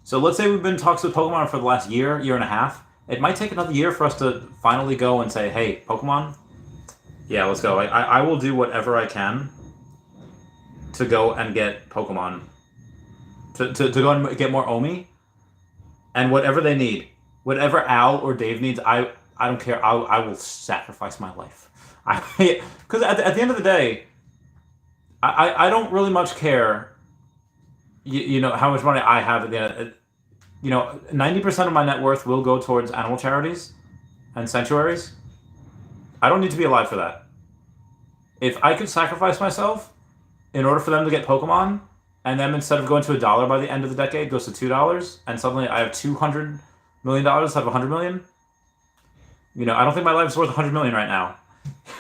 So let's say we've been in talks with Pokemon for the last year and a half. It might take another year for us to finally go and say, hey, Pokemon, yeah, let's go. I will do whatever I can to go and get Pokemon, to go and get more OMI, and whatever they need, whatever Al or Dave needs, I don't care. I will sacrifice my life. Because at the end of the day, I don't really much care how much money I have at the end. 90% of my net worth will go towards animal charities and sanctuaries. I don't need to be alive for that. If I could sacrifice myself in order for them to get Pokemon, and then instead of going to $1 by the end of the decade, goes to $2, and suddenly I have $200 million, have $100 million. I don't think my life's worth $100 million right now.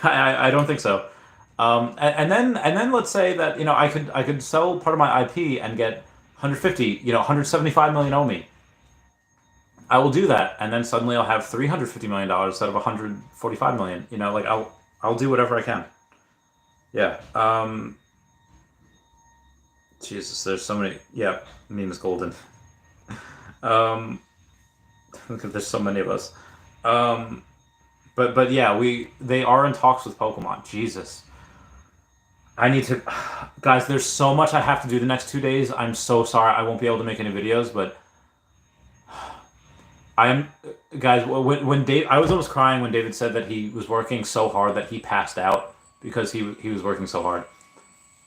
I don't think so. And then let's say that I could sell part of my IP and get 150, 175 million OMI. I will do that, and then suddenly I'll have $350 million instead of 145 million. I'll do whatever I can. Yeah. Jesus, there's so many. Yeah, meme is golden. There's so many of us. But yeah, they are in talks with Pokemon. Jesus. I need to... Guys, there's so much I have to do the next 2 days. I'm so sorry I won't be able to make any videos, but... Guys, when Dave... I was almost crying when David said that he was working so hard that he passed out because he was working so hard.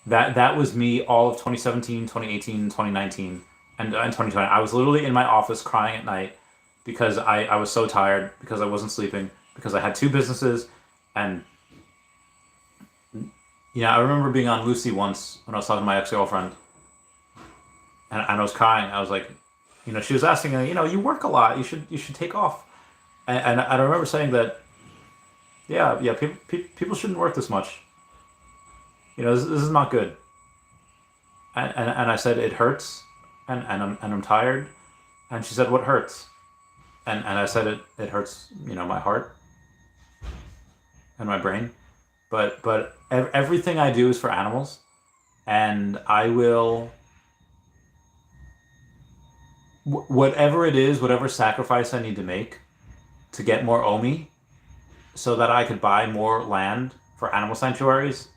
That was me all of 2017, 2018, 2019, and 2020. I was literally in my office crying at night because I was so tired, because I wasn't sleeping, because I had 2 businesses, and... I remember being on Lucy once when I was talking to my ex-girlfriend, and I was crying. I was like, she was asking, you work a lot. You should take off. And I remember saying that, yeah, people shouldn't work this much. This is not good. And I said it hurts, and I'm tired. And she said, what hurts? And I said it hurts, my heart and my brain. But everything I do is for animals, and I will whatever it is, whatever sacrifice I need to make to get more OMI so that I could buy more land for animal sanctuaries,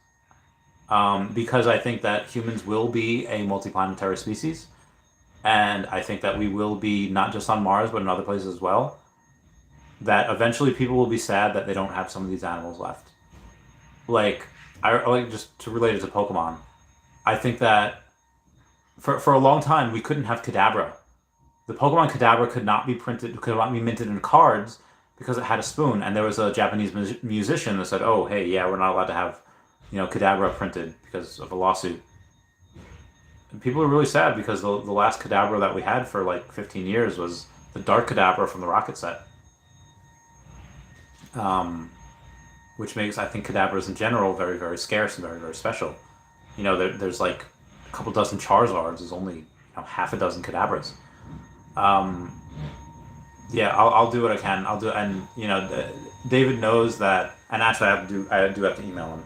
because I think that humans will be a multiplanetary species, and I think that we will be not just on Mars but in other places as well, that eventually people will be sad that they don't have some of these animals left. Like, I like, just to relate it to Pokemon, I think that for a long time we couldn't have Kadabra. The Pokemon Kadabra could not be minted in cards because it had a spoon, and there was a Japanese musician that said, "Oh, hey, yeah, we're not allowed to have, Kadabra printed because of a lawsuit." And people are really sad because the last Kadabra that we had for like 15 years was the Dark Kadabra from the Rocket set, which makes, I think, Kadabras in general very, very scarce and very, very special. There's like a couple dozen Charizards. There's only half a dozen Kadabras. Yeah, I'll do what I can. I'll do, and David knows that. And actually, I do have to email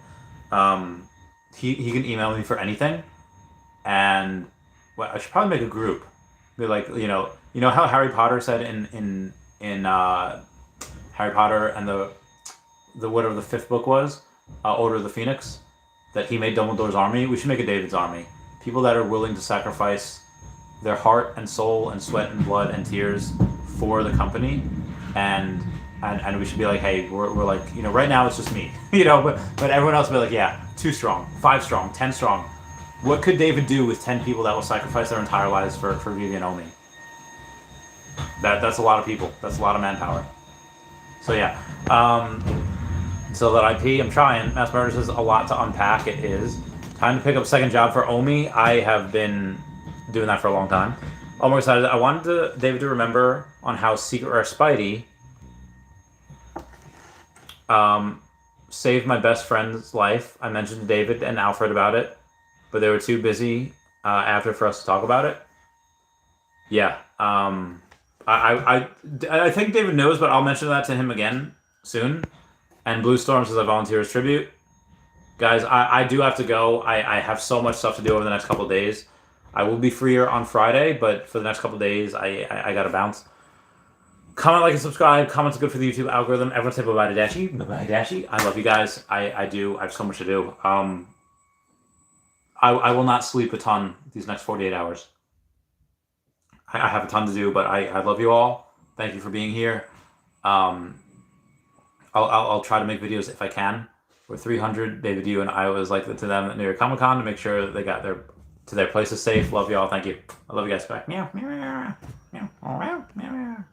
him. He can email me for anything, and I should probably make a group. Be like, how Harry Potter said in Harry Potter and the whatever the fifth book was, Order of the Phoenix, that he made Dumbledore's army. We should make a David's army. People that are willing to sacrifice their heart and soul and sweat and blood and tears for the company, and we should be like, hey, we're like, right now it's just me, but everyone else will be like, yeah, 2 strong, 5 strong, 10 strong. What could David do with 10 people that will sacrifice their entire lives for Veve and OMI? That's a lot of people. That's a lot of manpower. So yeah, so that IP, I'm trying. Mass Murders is a lot to unpack. It is time to pick up a second job for OMI. I have been doing that for a long time. I'm more excited. I wanted David to remember on how Secret Rare Spidey saved my best friend's life. I mentioned to David and Alfred about it, but they were too busy after for us to talk about it. Yeah, I think David knows, but I'll mention that to him again soon. And Blue Storm says I volunteer as tribute. Guys, I do have to go. I have so much stuff to do over the next couple of days. I will be freer on Friday, but for the next couple of days, I gotta bounce. Comment, like, and subscribe. Comments are good for the YouTube algorithm. Everyone say bye-bye to Dashi. Bye-bye, Dashi. I love you guys. I do. I have so much to do. I will not sleep a ton these next 48 hours. I have a ton to do, but I love you all. Thank you for being here. I'll try to make videos if I can. We're 300. David, you and I was like to them at New York Comic Con to make sure that they got their places safe. Love you all. Thank you. I love you guys. Bye. Meow, meow, meow, meow, meow, meow, meow.